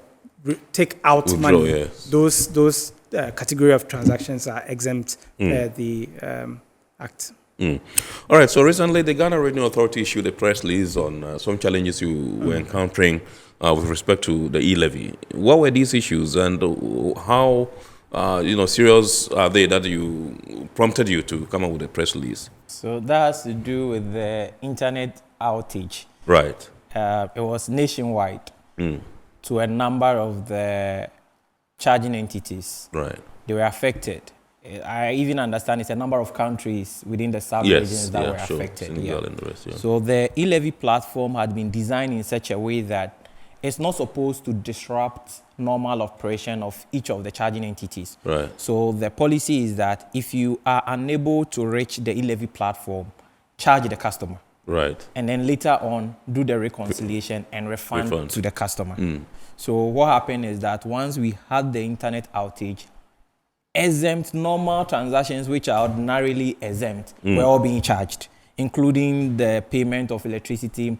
take out money, those category of transactions are exempt the Act. All right, so recently the Ghana Revenue Authority issued a press release on some challenges you were encountering with respect to the E-Levy. What were these issues and how serious are they that prompted you to come up with a press release? So that has to do with the internet outage. Right. It was nationwide. to a number of the charging entities. Right. They were affected. I even understand it's a number of countries within the sub-regions that were affected. Senegal and the rest, yeah. So the E-Levy platform had been designed in such a way that it's not supposed to disrupt normal operation of each of the charging entities. Right. So the policy is that if you are unable to reach the E-Levy platform, charge the customer. Right. And then later on, do the reconciliation and refund to the customer. So what happened is that once we had the internet outage, exempt normal transactions which are ordinarily exempt were all being charged, including the payment of electricity,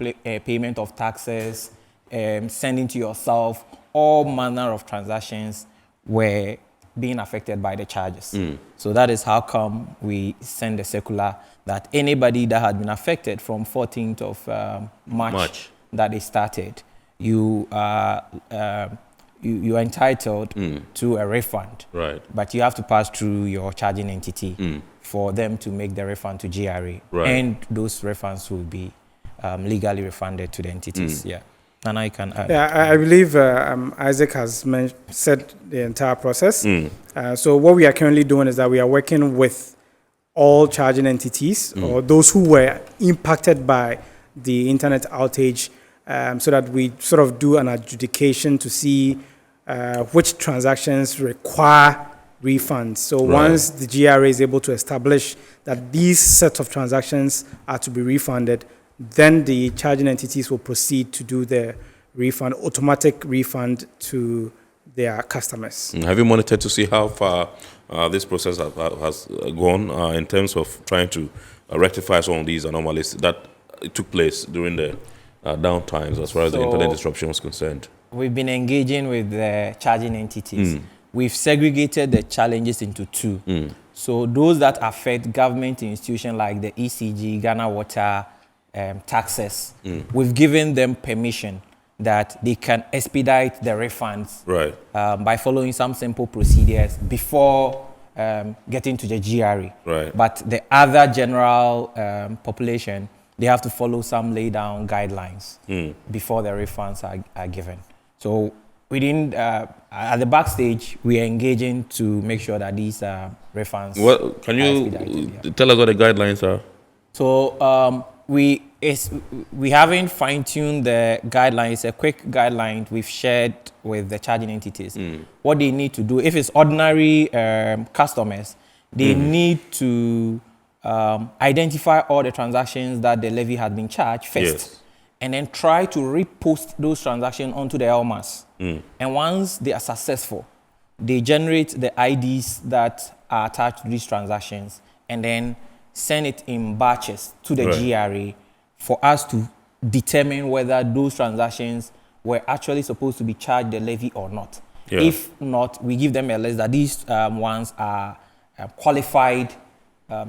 payment of taxes, sending to yourself, all manner of transactions were being affected by the charges. So that is how come we send a circular that anybody that had been affected from 14th of March that they started, you are entitled to a refund. Right. But you have to pass through your charging entity for them to make the refund to GRA. Right. And those refunds will be legally refunded to the entities. Yeah. And I can add. Yeah, I believe Isaac has said the entire process. So what we are currently doing is that we are working with all charging entities or those who were impacted by the internet outage, so that we sort of do an adjudication to see which transactions require refunds. So once the GRA is able to establish that these sets of transactions are to be refunded, then the charging entities will proceed to do the refund, automatic refund to their customers. Have you monitored to see how far this process has gone in terms of trying to rectify some of these anomalies that took place during the downtimes as far as the internet disruption was concerned? We've been engaging with the charging entities. We've segregated the challenges into two. So those that affect government institutions like the ECG, Ghana Water, taxes, we've given them permission that they can expedite the refunds by following some simple procedures before getting to the GRA. But the other general population, they have to follow some laid-down guidelines before the refunds are given. So within at the backstage, we are engaging to make sure that these refunds. What can you tell us what the guidelines are? So we haven't fine-tuned the guidelines. A quick guideline we've shared with the charging entities. What they need to do, if it's ordinary customers, they need to identify all the transactions that the levy had been charged first, and then try to repost those transactions onto the LMAS. And once they are successful, they generate the IDs that are attached to these transactions, and then send it in batches to the GRA for us to determine whether those transactions were actually supposed to be charged the levy or not. If not, we give them a list that these ones are qualified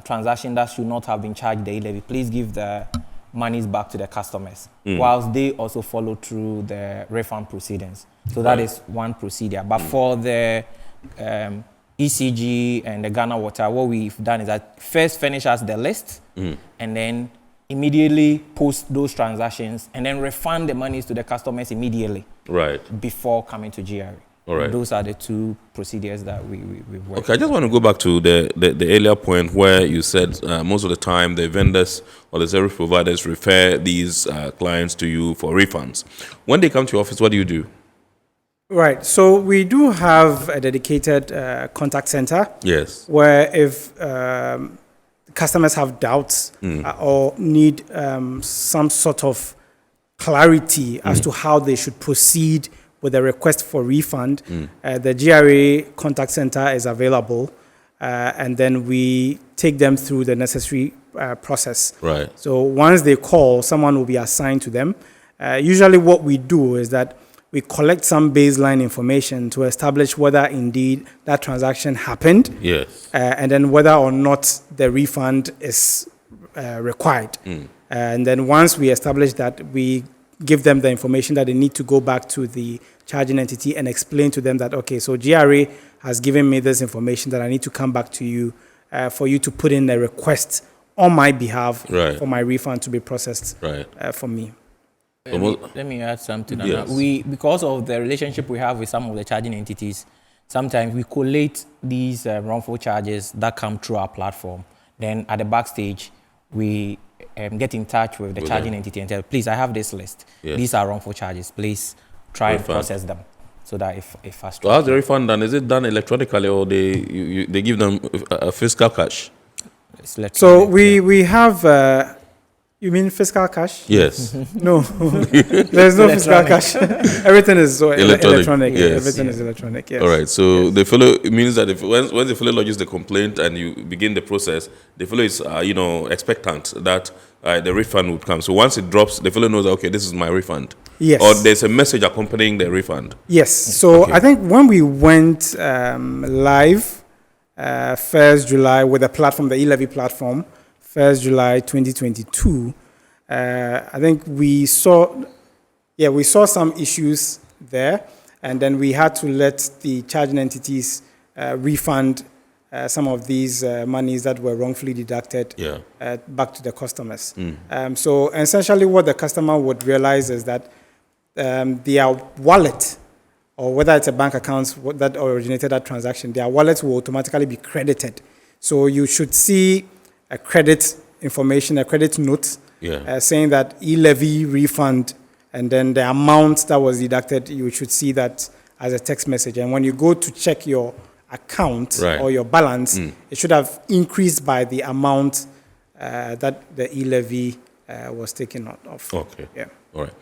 transactions that should not have been charged the levy. Please give the monies back to the customers, whilst they also follow through the refund proceedings. So that is one procedure. But for the ECG and the Ghana Water, what we've done is that first furnish us the list and then immediately post those transactions and then refund the monies to the customers immediately before coming to GRA. Those are the two procedures that we've worked. Okay, I just want to go back to the earlier point where you said most of the time the vendors or the service providers refer these clients to you for refunds. When they come to your office, what do you do? Right. So we do have a dedicated contact center. Yes. Where if customers have doubts or need some sort of clarity as to how they should proceed with a request for refund, the GRA contact center is available, and then we take them through the necessary process. So once they call, someone will be assigned to them. Usually what we do is that we collect some baseline information to establish whether indeed that transaction happened, and then whether or not the refund is required. And then once we establish that, we give them the information that they need to go back to the charging entity and explain to them that, okay, so GRA has given me this information that I need to come back to you for you to put in a request on my behalf for my refund to be processed for me. Let me add something. Yes. Because of the relationship we have with some of the charging entities, sometimes we collate these wrongful charges that come through our platform. Then at the backstage, we get in touch with the charging entity and tell, please, I have this list. Yes. These are wrongful charges. Please try and process them. So that if fast. So how's the refund done? Is it done electronically or they give them fiscal cash? So we have. You mean fiscal cash? Yes. No, there's no fiscal cash. Everything is electronic. Yes. Everything is electronic. Yes. All right. So the fellow, it means that when the fellow lodges the complaint and you begin the process, the fellow is expectant that the refund would come. So once it drops, the fellow knows that, okay, this is my refund. Yes. Or there's a message accompanying the refund. Yes. So I think when we went live 1st July with the platform, the E-Levy platform, 1st July 2022, I think we saw some issues there, and then we had to let the charging entities refund some of these monies that were wrongfully deducted back to the customers. So essentially what the customer would realize is that their wallet, or whether it's a bank account that originated that transaction, their wallet will automatically be credited. So you should see a credit information, a credit note, saying that E-Levy refund, and then the amount that was deducted, you should see that as a text message. And when you go to check your account or your balance, it should have increased by the amount that the E-Levy was taken out of. Okay. Yeah. All right.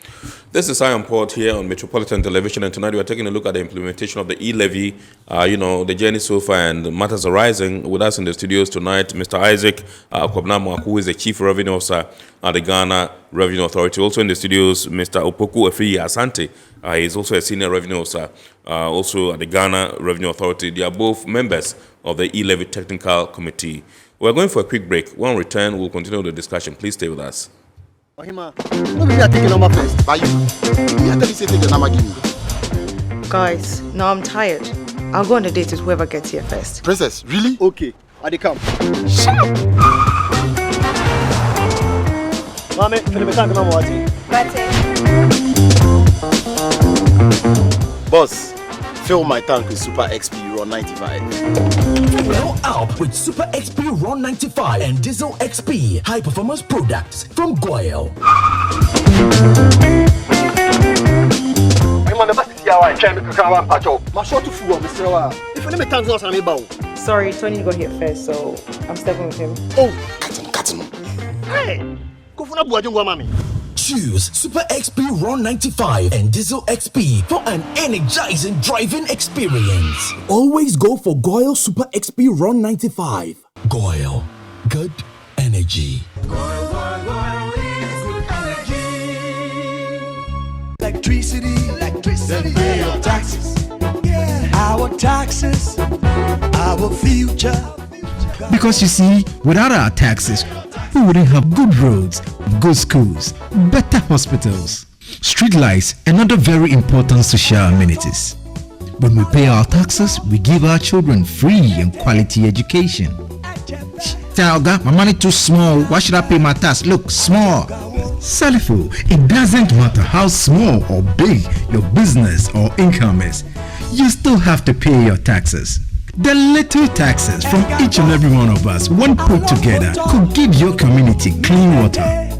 This is Iron Port here on Metropolitan Television, and tonight we are taking a look at the implementation of the E-Levy, the journey so far and matters arising. With us in the studios tonight, Mr. Isaac Kwabnamo, who is the Chief Revenue Officer at the Ghana Revenue Authority. Also in the studios, Mr. Opoku Efiyi Asante. He is also a Senior Revenue Officer, also at the Ghana Revenue Authority. They are both members of the E-Levy Technical Committee. We are going for a quick break. When we return, we'll continue the discussion. Please stay with us. Guys, now I'm tired. I'll go on a date with whoever gets here first. Princess, really? Okay, I dey come. Shut up! Mame, Boss, fill my tank with Super XP Ron 95. Fill up with Super XP Ron 95 and Diesel XP high performance products from Goyle. Sorry, Tony got here first, so I'm stepping with him. Oh, cut him. Hey, go for mommy. Choose Super XP Ron 95 and Diesel XP for an energizing driving experience. Always go for Goyle Super XP Ron 95. Goyle, good energy. Electricity, then pay your taxes. Yeah, our taxes, our future. Because you see, without our taxes, we wouldn't have good roads, good schools, better hospitals, street lights, and other very important social amenities. When we pay our taxes, we give our children free and quality education. Talga, my money too small. Why should I pay my tax? Look, small. Salifo, it doesn't matter how small or big your business or income is, you still have to pay your taxes. The little taxes from each and every one of us, when put together, could give your community clean water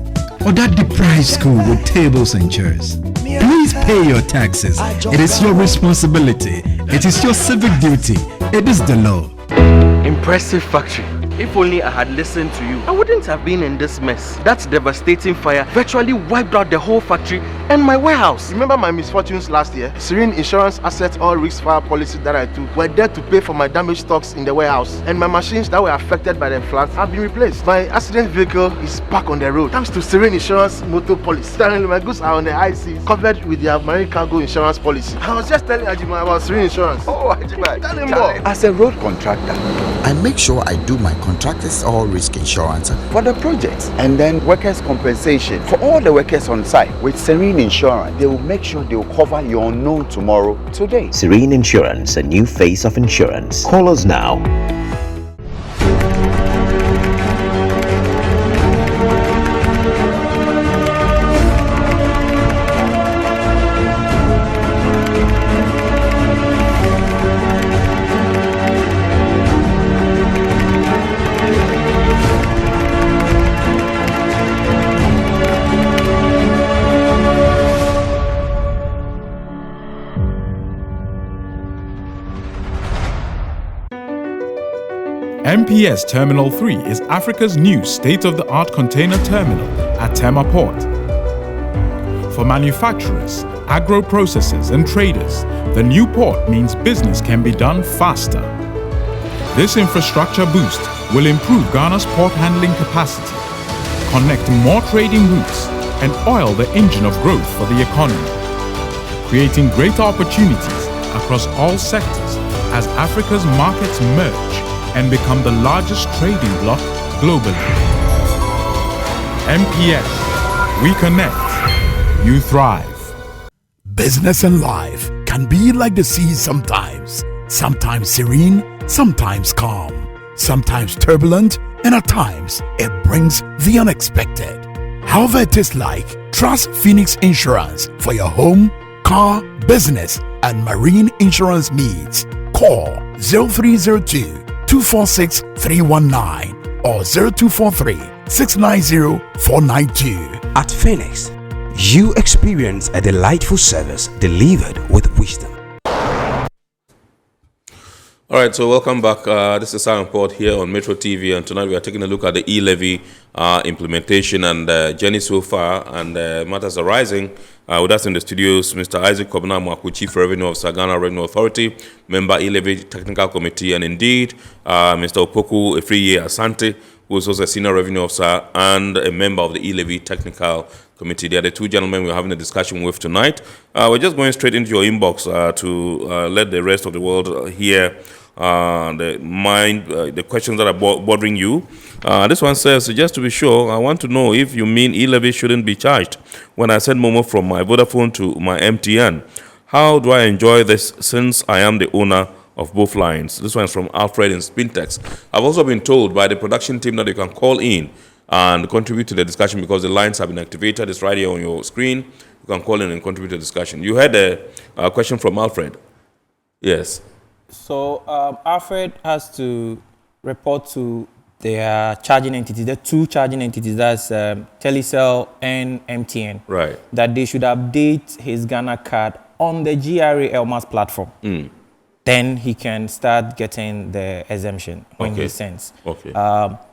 or that deprived school with tables and chairs. Please pay your taxes. It is your responsibility. It is your civic duty. It is the law. Impressive factory. If only I had listened to you, I wouldn't have been in this mess. That devastating fire virtually wiped out the whole factory and my warehouse. Remember my misfortunes last year? Serene Insurance Asset All Risk Fire policy that I took were there to pay for my damaged stocks in the warehouse, and my machines that were affected by the floods have been replaced. My accident vehicle is back on the road thanks to Serene Insurance motor policy. Currently, my goods are on the high seas covered with their marine cargo insurance policy. I was just telling Ajima about Serene Insurance. Oh, Ajima, tell him more. As a road contractor, I make sure I do my contractors all risk insurance for the projects, and then workers' compensation for all the workers on site. With Serene Insurance, they will make sure they will cover your unknown tomorrow today. Serene Insurance, a new face of insurance. Call us now. MPS Terminal 3 is Africa's new state-of-the-art container terminal at Tema Port. For manufacturers, agro-processors and traders, the new port means business can be done faster. This infrastructure boost will improve Ghana's port handling capacity, connect more trading routes, and oil the engine of growth for the economy, creating greater opportunities across all sectors as Africa's markets merge and become the largest trading bloc globally. MPS, we connect, you thrive. Business and life can be like the sea sometimes. Sometimes serene, sometimes calm, sometimes turbulent, and at times it brings the unexpected. However it is like, trust Phoenix Insurance for your home, car, business, and marine insurance needs. Call 0302-246-319 or 0243-690-492. At Phoenix, you experience a delightful service delivered with wisdom. All right, so welcome back. This is Simon Port here on Metro TV, and tonight we are taking a look at the E-Levy implementation and journey so far, and matters arising. With us in the studios, Mr. Isaac Kobna Mwaku, Chief Revenue Officer, Ghana Revenue Authority, member E-Levy Technical Committee, and indeed Mr. Opoku Efriye Asante, who is also a Senior Revenue Officer and a member of the E-Levy Technical Committee. They are the two gentlemen we're having a discussion with tonight. We're just going straight into your inbox to let the rest of the world hear the questions that are bothering you. This one says, just to be sure, I want to know if you mean E-Levy shouldn't be charged when I send Momo from my Vodafone to my MTN. How do I enjoy this since I am the owner of both lines? This one is from Alfred in Spintex. I've also been told by the production team that you can call in and contribute to the discussion because the lines have been activated. It's right here on your screen. You can call in and contribute to the discussion. You had a question from Alfred. Yes. So Alfred has to report to their charging entities, the two charging entities, that's Telecel and MTN, right, that they should update his Ghana card on the GRA-Elmas platform. Then he can start getting the exemption when he sends.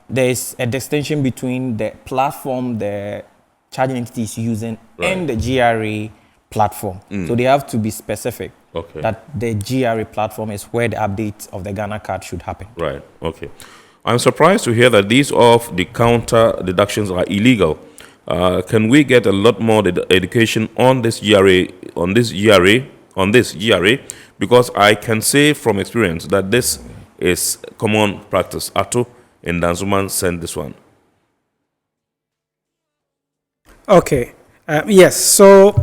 There's a distinction between the platform the charging entity is using and the GRA platform. So they have to be specific that the GRA platform is where the update of the Ghana card should happen. Right. Okay. I'm surprised to hear that these off-the-counter deductions are illegal. Can we get a lot more education on this GRA, because I can say from experience that this is common practice. Ato in Danzuman sent this one. Okay. Yes. So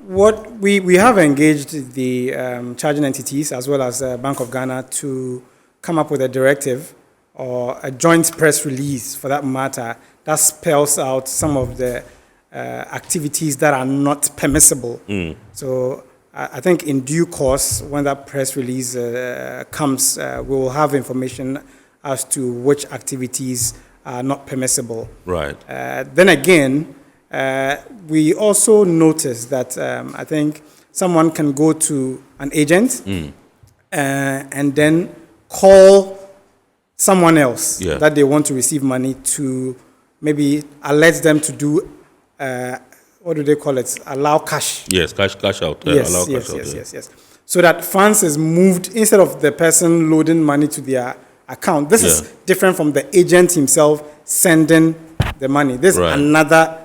what we have engaged the charging entities as well as Bank of Ghana to come up with a directive or a joint press release, for that matter, that spells out some of the activities that are not permissible. So I think in due course, when that press release comes, we will have information as to which activities are not permissible. Right. Then again, we also noticed that I think someone can go to an agent and then call someone else that they want to receive money to maybe alert them to do, what do they call it? Allow cash. Yes, cash out. Yes, yes. So that funds is moved, instead of the person loading money to their account. This is different from the agent himself sending the money. This is another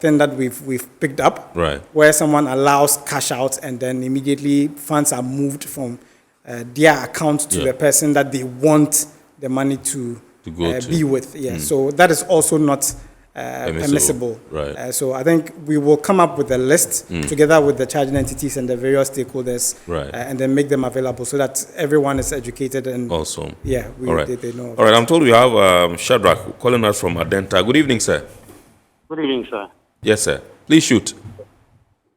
thing that we've picked up, where someone allows cash out and then immediately funds are moved from their account to the person that they want the money to be with. So that is also not permissible. Right. So I think we will come up with a list together with the charging entities and the various stakeholders, and then make them available so that everyone is educated and awesome. They know. All right. I'm told we have Shadrach calling us from Adenta. Good evening, sir. Good evening, sir. Yes, sir. Please shoot.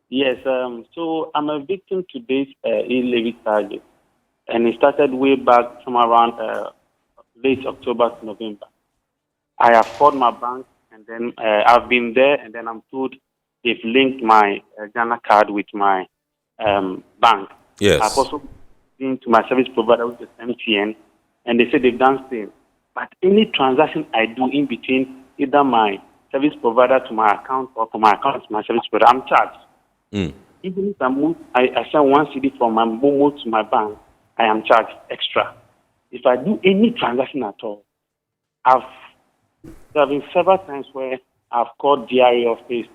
Yes. So I'm a victim to this E-Levy charges, and it started way back from around late October to November. I have called my bank, and then I've been there, and then I'm told they've linked my Ghana card with my bank. Yes. I've also been to my service provider, which is MTN, and they say they've done same. But any transaction I do in between either my service provider to my account or from my account to my service provider, I'm charged. Even if I send 1 CD from my Momo to my bank, I am charged extra. If I do any transaction at all, there have been several times where I've called GRA office,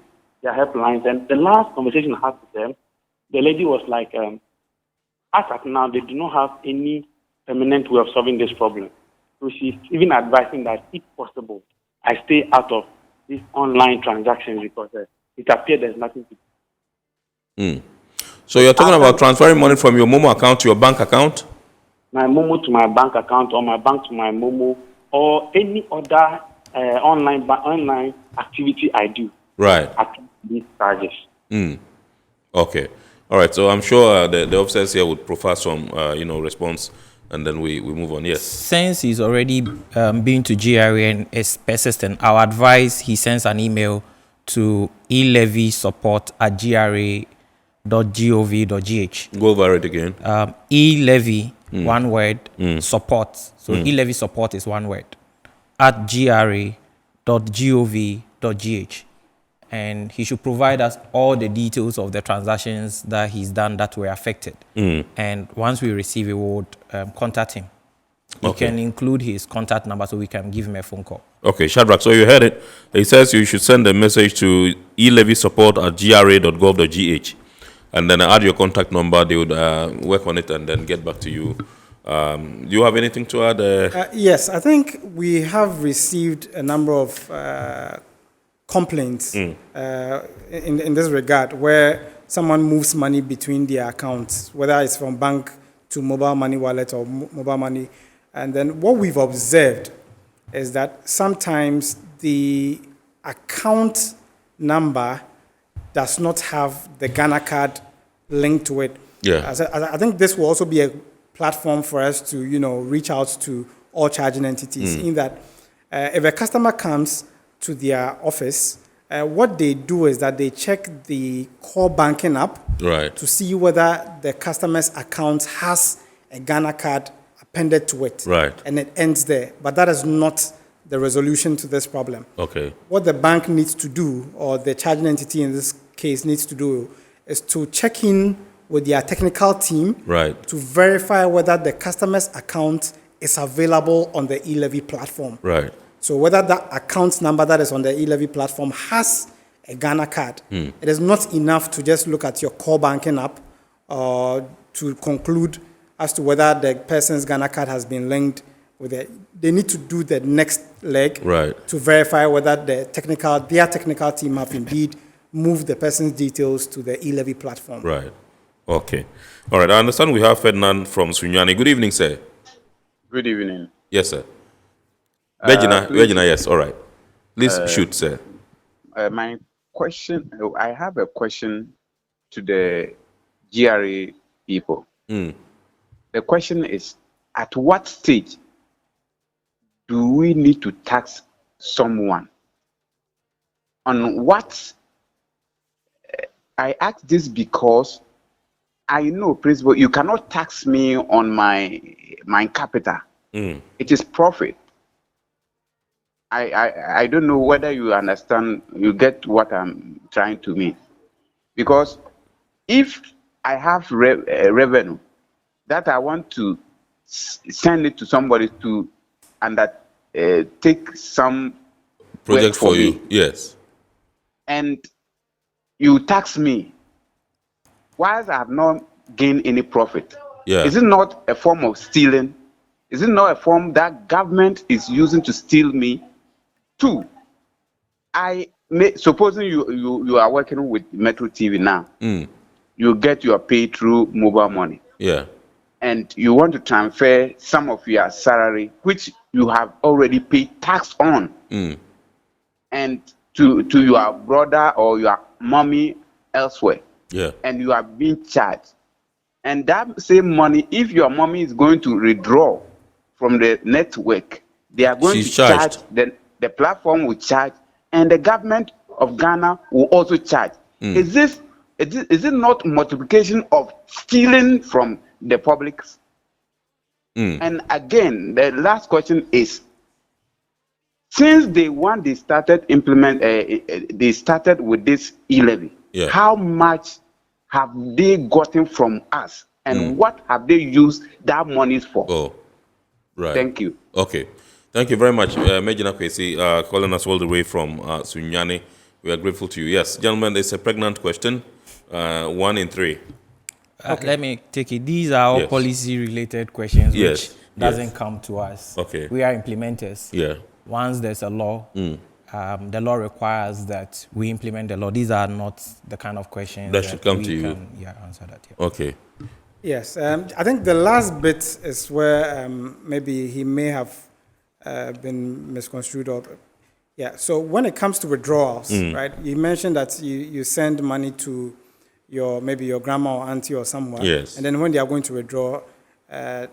their helplines, and the last conversation I had with them, the lady was like, as of now, they do not have any permanent way of solving this problem. So she's even advising that, if possible, I stay out of these online transactions because it appears there's nothing to do. So you're talking about transferring money from your Momo account to your bank account? My Momo to my bank account, or my bank to my Momo, or any other online activity I do. Right. At these charges. Okay. All right. So I'm sure the officers here would prefer some, response, and then we move on. Yes. Since he's already been to GRA and is persistent, I would advise he sends an email to E-Levy support at gra.gov.gh. Go over it again. E-Levy, one word, support. So E-Levy support is one word, at gra.gov.gh. And he should provide us all the details of the transactions that he's done that were affected. And once we receive it, we would contact him. We can include his contact number so we can give him a phone call. Okay, Shadrach, so you heard it. He says you should send a message to E-Levy support at gra.gov.gh. And then add your contact number. They would work on it and then get back to you. Do you have anything to add? Yes, I think we have received a number of complaints in this regard, where someone moves money between their accounts, whether it's from bank to mobile money wallet or mobile money. And then what we've observed is that sometimes the account number does not have the Ghana card linked to it. Yeah. I think this will also be a platform for us to, reach out to all charging entities in that if a customer comes to their office, what they do is that they check the core banking app to see whether the customer's account has a Ghana card appended to it. And it ends there. But that is not the resolution to this problem. Okay. What the bank needs to do, or the charging entity in this case needs to do, is to check in with their technical team to verify whether the customer's account is available on the E-Levy platform. So whether that account number that is on the E-Levy platform has a Ghana card. It is not enough to just look at your core banking app to conclude as to whether the person's Ghana card has been linked with it. They need to do the next leg to verify whether their technical team have indeed moved the person's details to the E-Levy platform. Okay. All right. I understand we have Ferdinand from Sunyani. Good evening, sir. Good evening. Yes, sir. Regina, yes. All right. Please shoot, sir. My question, I have a question to the GRA people. The question is, at what stage do we need to tax someone? On what? I ask this because I know, principle, you cannot tax me on my capital. It is profit. I don't know whether you understand, you get what I'm trying to mean. Because if I have revenue that I want to send it to somebody to take some project for you, yes, and you tax me, whilst I have not gained any profit, is it not a form of stealing? Is it not a form that government is using to steal me? Two, supposing you are working with Metro TV now, you get your pay through mobile money. And you want to transfer some of your salary, which you have already paid tax on, and to your brother or your mommy elsewhere. And you are being charged. And that same money, if your mommy is going to withdraw from the network, they are going to charge, the platform will charge, and the government of Ghana will also charge. Is it not multiplication of stealing from the public? And again, the last question is, since day one they started they started with this E-Levy, how much have they gotten from us, and what have they used that money for? Oh, right. Thank you. Okay. Thank you very much, Majina Kwesi, calling us all the way from Sunyani. We are grateful to you. Yes, gentlemen, it's a pregnant question. 1 in 3. Let me take it. These are all policy-related questions which doesn't come to us. Okay. We are implementers. Yeah. Once there's a law, the law requires that we implement the law. These are not the kind of questions that should come to you. Answer that. Yeah. Okay. Yes, I think the last bit is where maybe he may have been misconstrued. So when it comes to withdrawals, right? You mentioned that you send money to maybe your grandma or auntie or someone. Yes. And then when they are going to withdraw, there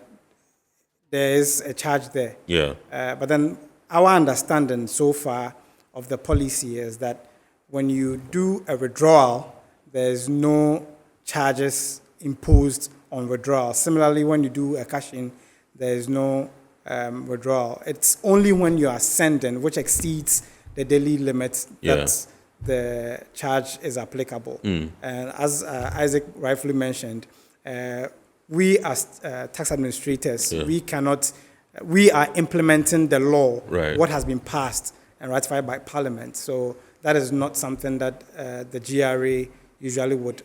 is a charge there. Yeah. But then our understanding so far of the policy is that when you do a withdrawal, there's no charges imposed on withdrawal. Similarly, when you do a cash-in, there is no withdrawal. It's only when you are sending, which exceeds the daily limit, that the charge is applicable. And as Isaac rightfully mentioned, we as tax administrators, we are implementing the law, what has been passed and ratified by Parliament. So that is not something that the GRA usually would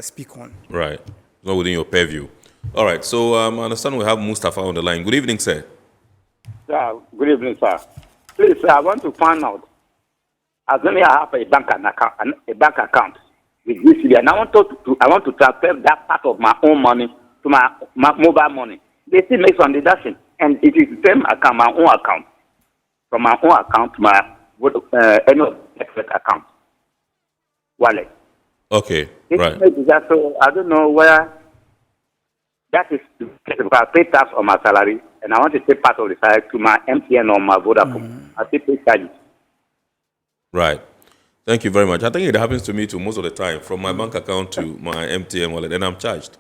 speak on. Right. Not within your purview. All right. So I understand we have Mustafa on the line. Good evening, sir. Yeah, good evening, sir. Please, I want to find out. As long as I have a bank account with GCB, and I want to transfer that part of my own money to my mobile money. They still make some deduction, and it is the same account, my own account, from my own account to my annual account wallet. Okay, right. So I don't know where that is, because I pay tax on my salary, and I want to pay part of the salary to my MTN or my Vodafone. I still pay charges. Right. Thank you very much. I think it happens to me too most of the time, from my bank account to my MTN wallet, and I'm charged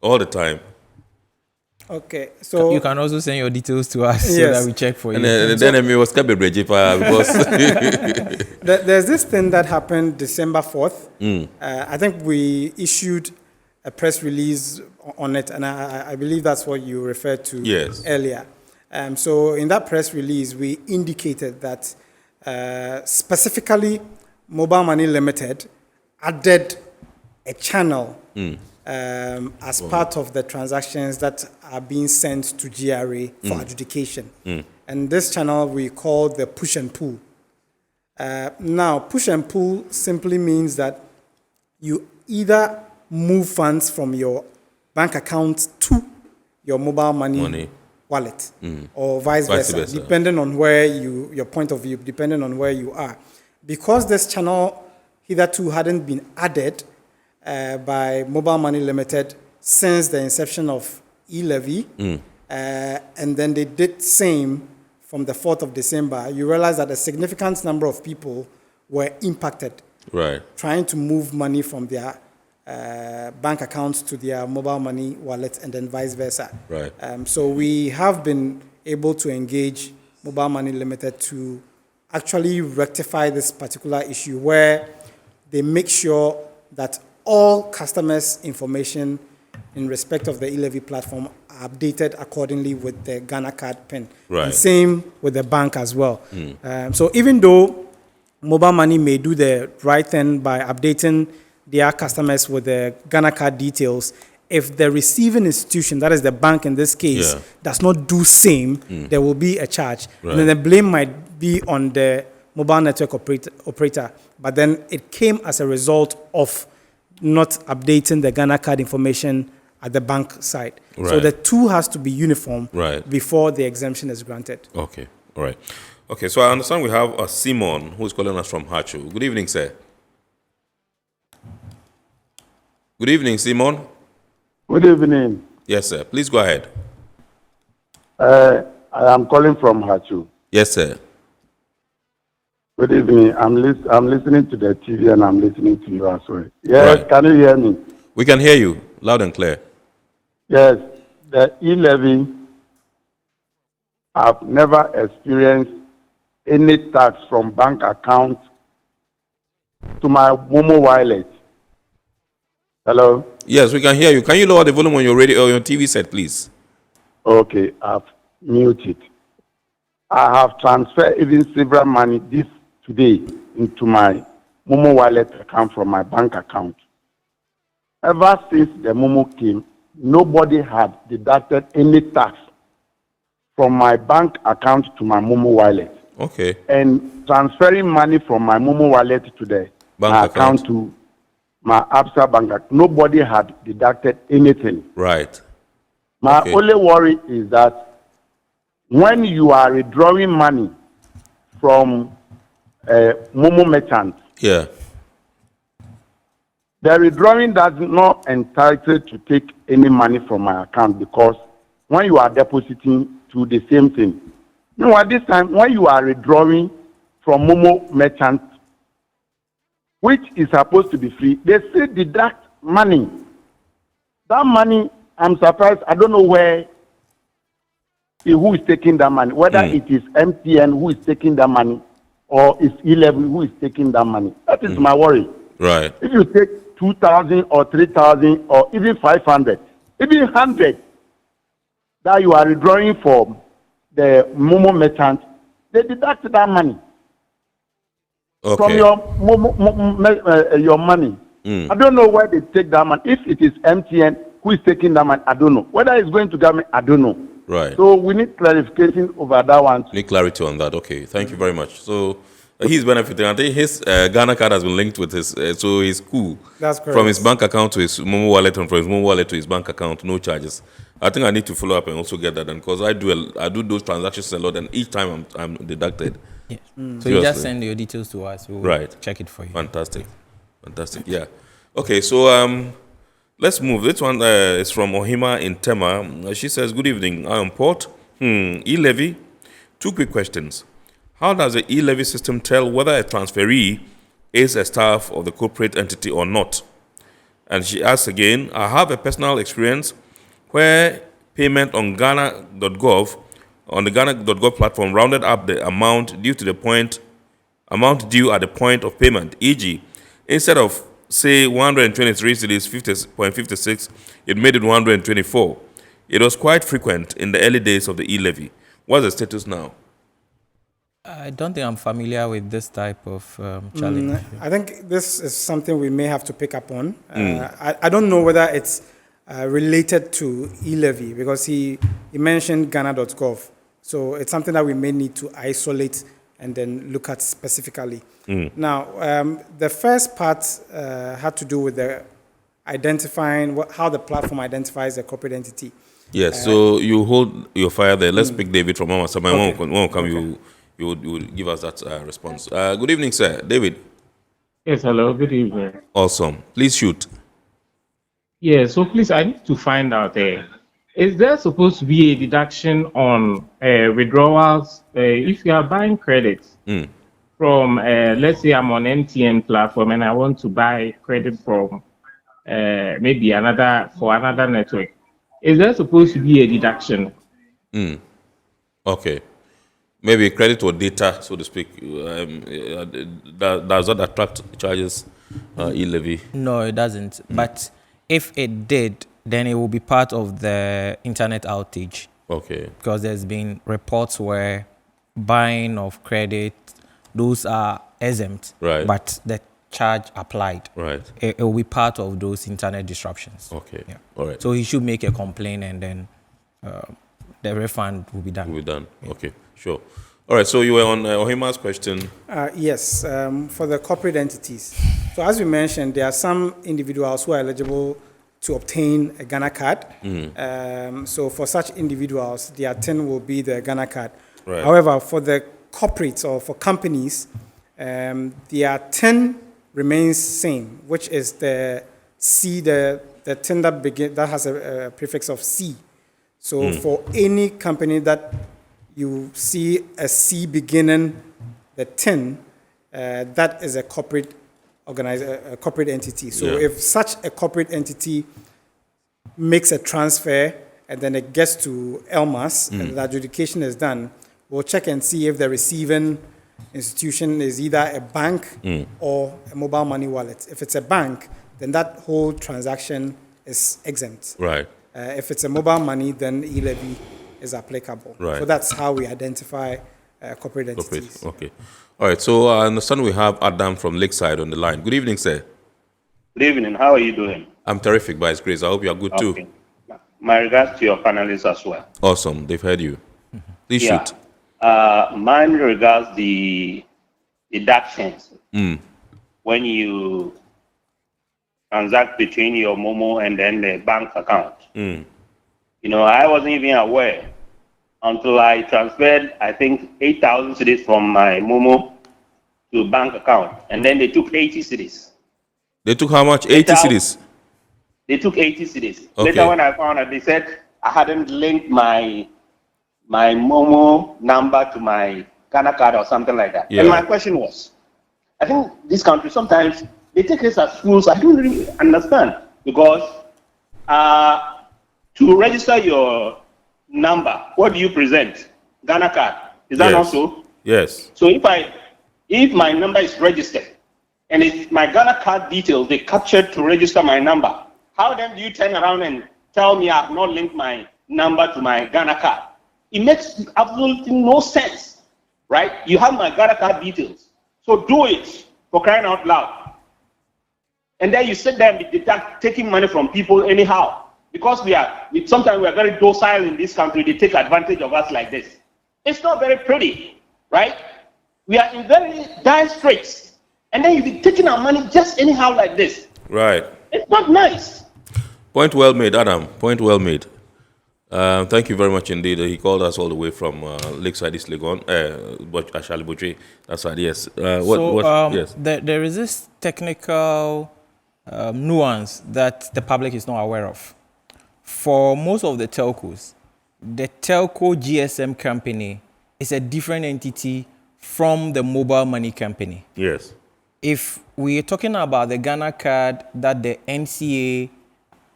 all the time. Okay, so you can also send your details to us so that we check for you. And then it was because there's this thing that happened December 4th. I think we issued a press release on it, and I believe that's what you referred to earlier. So in that press release, we indicated that specifically Mobile Money Limited added a channel as part of the transactions that are being sent to GRA for adjudication. And this channel we call the push and pull. Now, push and pull simply means that you either move funds from your bank account to your mobile money wallet, or vice versa, depending on where your point of view, depending on where you are. Because this channel hitherto hadn't been added by Mobile Money Limited since the inception of E-Levy, and then they did same from the 4th of December, you realize that a significant number of people were impacted trying to move money from their bank accounts to their mobile money wallet and then vice versa. So we have been able to engage Mobile Money Limited to actually rectify this particular issue, where they make sure that all customers' information in respect of the E-Levy platform are updated accordingly with the Ghana card PIN. And same with the bank as well. So even though Mobile Money may do the right thing by updating their customers with the Ghana card details, if the receiving institution, that is the bank in this case, does not do same, there will be a charge. And then the blame might be on the mobile network operator. But then it came as a result of not updating the Ghana card information at the bank side. So the two has to be uniform before the exemption is granted. Okay, all right. Okay, so I understand we have Simon, who is calling us from Hachu. Good evening, sir. Good evening, Simon. Good evening. Yes, sir. Please go ahead. I am calling from Hachu. Yes, sir. Good evening. I'm listening to the TV and I'm listening to you as well. Yes, can you hear me? We can hear you loud and clear. Yes, the E-Levy I've never experienced any tax from bank account to my Momo wallet. Hello? Yes, we can hear you. Can you lower the volume on your radio or your TV set, please? Okay, I've muted. I have transferred even several money this today into my Momo wallet account from my bank account. Ever since the Momo came, nobody had deducted any tax from my bank account to my Momo wallet. Okay. And transferring money from my Momo wallet to the my account to my ABSA bank account, nobody had deducted anything. Right. My only worry is that when you are withdrawing money from Momo merchant, yeah, the withdrawing does not entitle to take any money from my account, because when you are depositing to the same thing. No, at this time, when you are withdrawing from Momo merchant, which is supposed to be free, they still deduct money. That money, I'm surprised, I don't know who is taking that money, whether it is MTN who is taking that money or it's E-Levy who is taking that money. That is my worry. Right. If you take 2,000 or 3,000 or even 500, even 100 that you are withdrawing from the Momo merchant, they deduct that money from your money. I don't know where they take that money. If it is MTN who is taking that money, I don't know. Whether it's going to government, I don't know. Right. So we need clarification over that one. Need clarity on that. Okay. Thank you very much. So he's benefiting. I think his Ghana card has been linked with his, so he's cool. That's correct. From his bank account to his Momo wallet and from his Momo wallet to his bank account, no charges. I think I need to follow up and also get that done, because I do those transactions a lot, and each time I'm deducted. Yes. So you just send your details to us. We'll check it for you. Fantastic. Yeah. Okay. So let's move. This one is from Ohima in Tema. She says, "Good evening. I am Port. E-Levy. 2 quick questions. How does the E-Levy system tell whether a transferee is a staff of the corporate entity or not?" And she asks again, "I have a personal experience where payment on Ghana.gov, on the Ghana.gov platform, rounded up the amount due at the point of payment, e.g., instead of, say, 123 cedis 50.56, it made it 124. It was quite frequent in the early days of the E-Levy. What's the status now?" I don't think I'm familiar with this type of challenge. I think this is something we may have to pick up on. I don't know whether it's related to E-Levy, because he mentioned Ghana.gov. So it's something that we may need to isolate and then look at specifically. Now, the first part had to do with the identifying how the platform identifies a corporate entity. Yes, so you hold your fire there. Let's pick David from Mama Sama. When we come, you would give us that response. Good evening, sir. David. Yes, hello. Good evening. Awesome. Please shoot. Yeah, so please, I need to find out, is there supposed to be a deduction on withdrawals if you are buying credits from, let's say I'm on MTN platform and I want to buy credit from maybe another network. Is there supposed to be a deduction? Okay. Maybe credit or data, so to speak. Does that attract charges, E-Levy? No, it doesn't. But if it did, then it will be part of the internet outage. Okay. Because there's been reports where buying of credit, those are exempt, right, but the charge applied. Right. It will be part of those internet disruptions. Okay. Yeah. All right. So he should make a complaint, and then the refund will be done. Yeah. Okay. Sure. All right. So you were on Ohima's question. Yes, for the corporate entities. So as we mentioned, there are some individuals who are eligible to obtain a Ghana card. So for such individuals, their TIN will be the Ghana card. Right. However, for the corporates or for companies, their TIN remains same, which is the C, the TIN that has a prefix of C. So for any company that you see a C beginning the TIN, that is a corporate a corporate entity. So if such a corporate entity makes a transfer and then it gets to ELMAS, and the adjudication is done, we'll check and see if the receiving institution is either a bank or a mobile money wallet. If it's a bank, then that whole transaction is exempt. Right. If it's a mobile money, then E-Levy is applicable. Right. So that's how we identify corporate entities. Okay. All right. So I understand we have Adam from Lakeside on the line. Good evening, sir. Good evening. How are you doing? I'm terrific, by His grace. I hope you are good too. My regards to your panelists as well. Awesome. They've heard you. Please shoot. Mine regards the deductions when you transact between your Momo and then the bank account. You know, I wasn't even aware until I transferred, I think, 8,000 cedis from my Momo to bank account, and then they took 80 cedis. They took how much? 80 cedis? They took 80 cedis. Okay. Later, when I found out, they said I hadn't linked my Momo number to my Ghana card or something like that. Yeah. And my question was, I think this country sometimes they take us as fools. I don't really understand, because to register your number, what do you present? Ghana card. Is that not so? Yes. So if my number is registered and it's my Ghana card details they captured to register my number, how then do you turn around and tell me I have not linked my number to my Ghana card? It makes absolutely no sense, right? You have my Ghana card details, so do it, for crying out loud. And then you sit there and be taking money from people anyhow, because sometimes we are very docile in this country. They take advantage of us like this. It's not very pretty, right? We are in very dire straits, and then you be taking our money just anyhow like this. Right. It's not nice. Point well made, Adam. Point well made. Thank you very much indeed. He called us all the way from Lakeside, East Legon, Ashali Butchie. That's right, yes. Yes. There is this technical nuance that the public is not aware of. For most of the telcos, the telco GSM company is a different entity from the mobile money company. Yes. If we are talking about the Ghana card that the NCA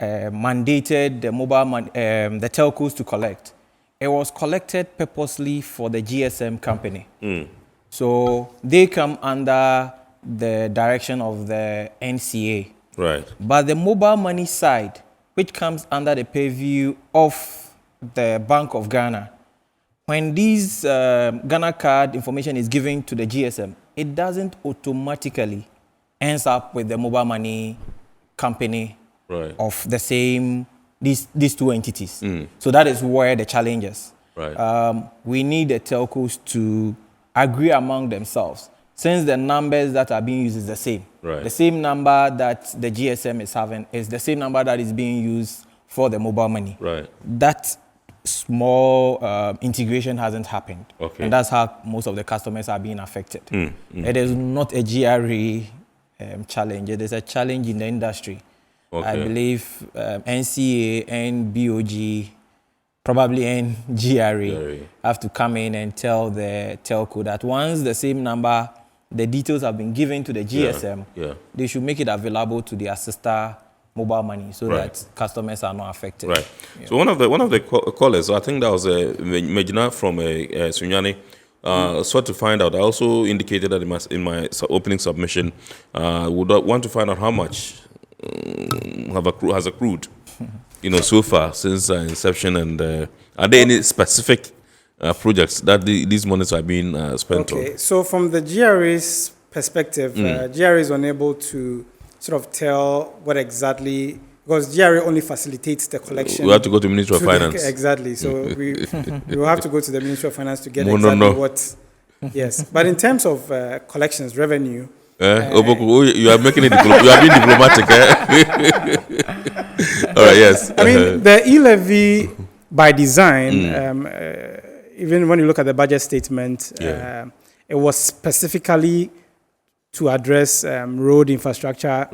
mandated the telcos to collect, it was collected purposely for the GSM company. So they come under the direction of the NCA. Right. But the mobile money side, which comes under the purview of the Bank of Ghana, when this Ghana card information is given to the GSM, it doesn't automatically ends up with the mobile money company of the same, these two entities. So that is where the challenge is. Right. We need the telcos to agree among themselves, since the numbers that are being used is the same. Right. The same number that the GSM is having is the same number that is being used for the mobile money. Right. That small integration hasn't happened. Okay. And that's how most of the customers are being affected. It is not a GRA challenge. It is a challenge in the industry. Okay. I believe NCA and BOG, probably and GRA have to come in and tell the telco that once the same number, the details have been given to the GSM, they should make it available to their sister mobile money so that customers are not affected. Right. Yeah. So one of the callers, I think that was Majina from Sunyani, sought to find out. I also indicated that in my opening submission, would want to find out how much has accrued, so far since inception, and are there any specific projects that these monies are being spent on? Okay, so from the GRA's perspective, GRA is unable to sort of tell what exactly, because GRA only facilitates the collection. We have to go to Ministry of Finance. Exactly, so we will have to go to the Ministry of Finance to get what. Yes, but in terms of collections, revenue. You are making it. You are being diplomatic. All right. Yes. I mean, the E-Levy by design, even when you look at the budget statement, it was specifically to address road infrastructure,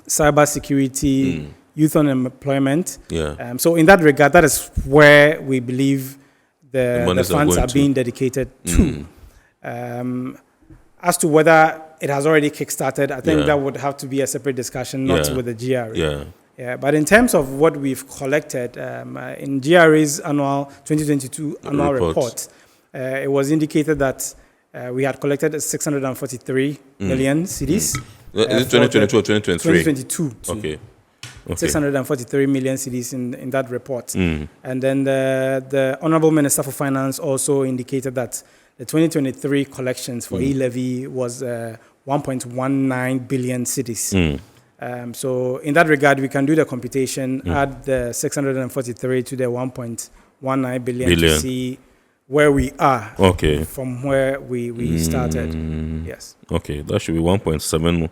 cyber security, youth unemployment. So in that regard, that is where we believe the funds are being dedicated to. As to whether it has already kickstarted, I think that would have to be a separate discussion, not with the GRA. Yeah, but in terms of what we've collected in GRA's annual 2022 annual report, it was indicated that we had collected 643 million cedis. Is it 2022 or 2023? 2022. Okay. 643 million cedis in that report. And then the Honorable Minister for Finance also indicated that the 2023 collections for E-Levy was 1.19 billion cedis. So in that regard, we can do the computation, add the 643 to the 1.19 billion to see where we are from where we started. Yes. Okay, that should be 1.7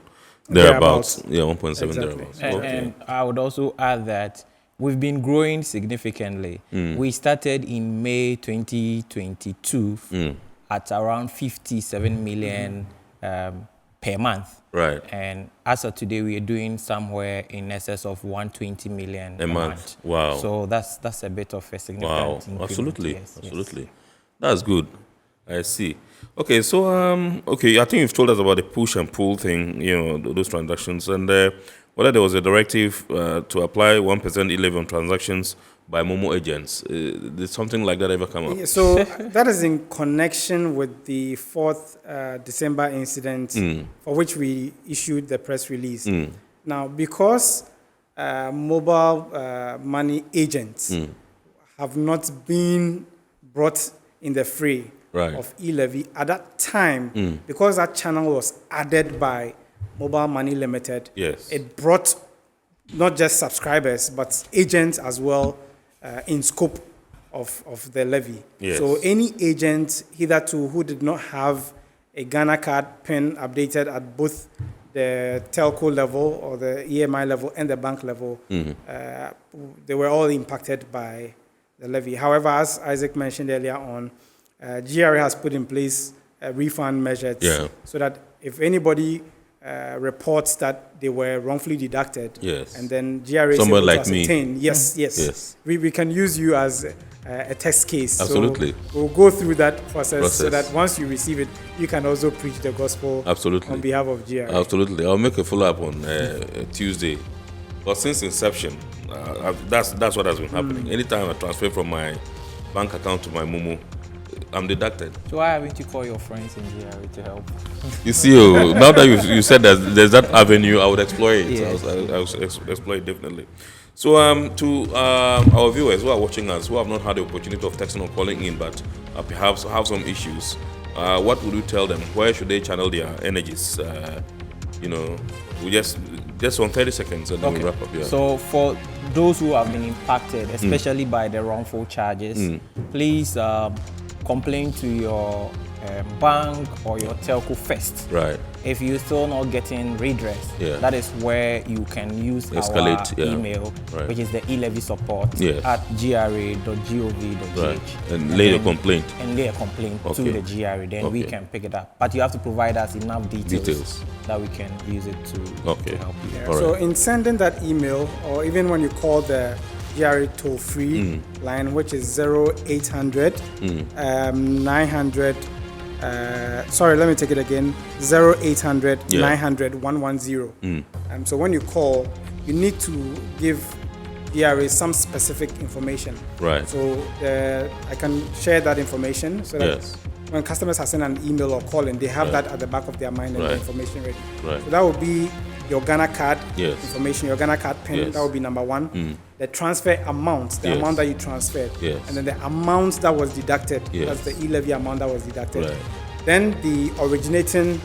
thereabouts. Yeah, 1.7 thereabouts. And I would also add that we've been growing significantly. We started in May 2022 at around 57 million per month. Right. And as of today, we are doing somewhere in excess of 120 million a month. Wow. So that's a bit of a significant increment. Absolutely. Yes, Absolutely. Yes. That's good. I see. Okay, so I think you've told us about the push and pull thing, those transactions, and whether there was a directive to apply 1% E-Levy on transactions by Momo agents. Did something like that ever come up? So that is in connection with the 4th December incident for which we issued the press release. Now, because mobile money agents have not been brought in the fray of E-Levy at that time, because that channel was added by Mobile Money Limited, it brought not just subscribers, but agents as well in scope of the levy. So any agent hitherto who did not have a Ghana card PIN updated at both the telco level or the EMI level and the bank level, they were all impacted by the levy. However, as Isaac mentioned earlier on, GRA has put in place refund measures so that if anybody reports that they were wrongfully deducted, and then GRA someone is like able to ascertain, me, yes. We can use you as a test case. Absolutely. So we'll go through that process so that once you receive it, you can also preach the gospel on behalf of GRA. Absolutely. I'll make a follow-up on Tuesday. But since inception, that's what has been happening. Anytime I transfer from my bank account to my Momo, I'm deducted. So why haven't you called your friends in GRA to help? You see, now that you said that there's that avenue, I would explore it. I will explore it definitely. So to our viewers who are watching us, who have not had the opportunity of texting or calling in, but perhaps have some issues, what would you tell them? Where should they channel their energies? We just on 30 seconds and then we wrap up. Yeah. So for those who have been impacted, especially by the wrongful charges, please complain to your bank or your telco first. Right. If you're still not getting redress, that is where you can use Escalate, our email, which is the E-Levy support at gra.gov.gh. Right. And lay a complaint. And lay a complaint to the GRA, then we can pick it up. But you have to provide us enough details that we can use it to help you. So in sending that email, or even when you call the GRA toll-free line, which is 0800 900. Sorry, let me take it again. 0800 900 110. So when you call, you need to give GRA some specific information. Right. So I can share that information so that when customers are sending an email or calling, they have that at the back of their mind and the information ready. Right. So that would be your Ghana card information, your Ghana card PIN. That would be number one. The transfer amount, the amount that you transferred, and then the amount that was deducted. That's the E-Levy amount that was deducted. Right. Then the originating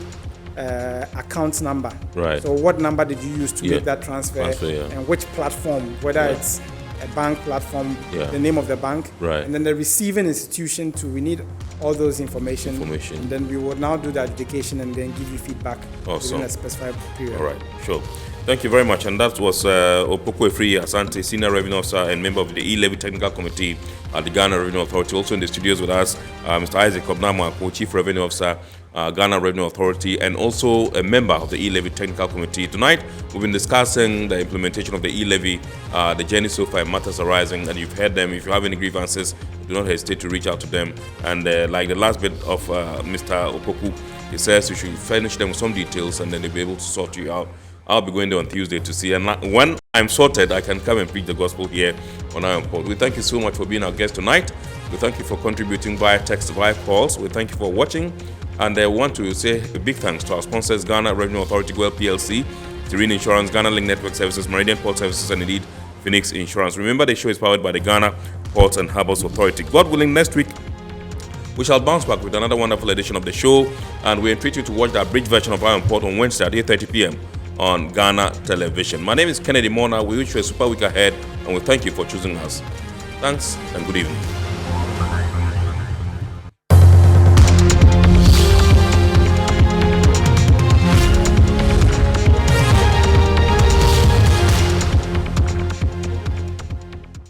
account number. Right. So what number did you use to make that transfer and which platform, whether it's a bank platform, the name of the bank, and then the receiving institution too. We need all those information. And then we will now do the adjudication and then give you feedback within a specified period. All right, sure. Thank you very much. And that was Opoku Efri Asante, Senior Revenue Officer and member of the E-Levy Technical Committee at the Ghana Revenue Authority. Also in the studios with us, Mr. Isaac Obnama, Co-Chief Revenue Officer, Ghana Revenue Authority, and also a member of the E-Levy Technical Committee. Tonight, we've been discussing the implementation of the E-Levy, the journey so far, matters arising, and you've heard them. If you have any grievances, do not hesitate to reach out to them. And like the last bit of Mr. Opoku, he says you should furnish them with some details and then they'll be able to sort you out. I'll be going there on Tuesday to see. And when I'm sorted, I can come and preach the gospel here on Iron Port. We thank you so much for being our guest tonight. We thank you for contributing via text, via calls. We thank you for watching. And I want to say a big thanks to our sponsors, Ghana Revenue Authority, GWEL PLC, Serene Insurance, Ghana Link Network Services, Meridian Port Services, and indeed Phoenix Insurance. Remember, the show is powered by the Ghana Ports and Harbours Authority. God willing, next week we shall bounce back with another wonderful edition of the show, and we entreat you to watch the abridged version of Iron Port on Wednesday at 8:30 p.m. on Ghana Television. My name is Kennedy Mona. We wish you a super week ahead, and we thank you for choosing us. Thanks, and good evening.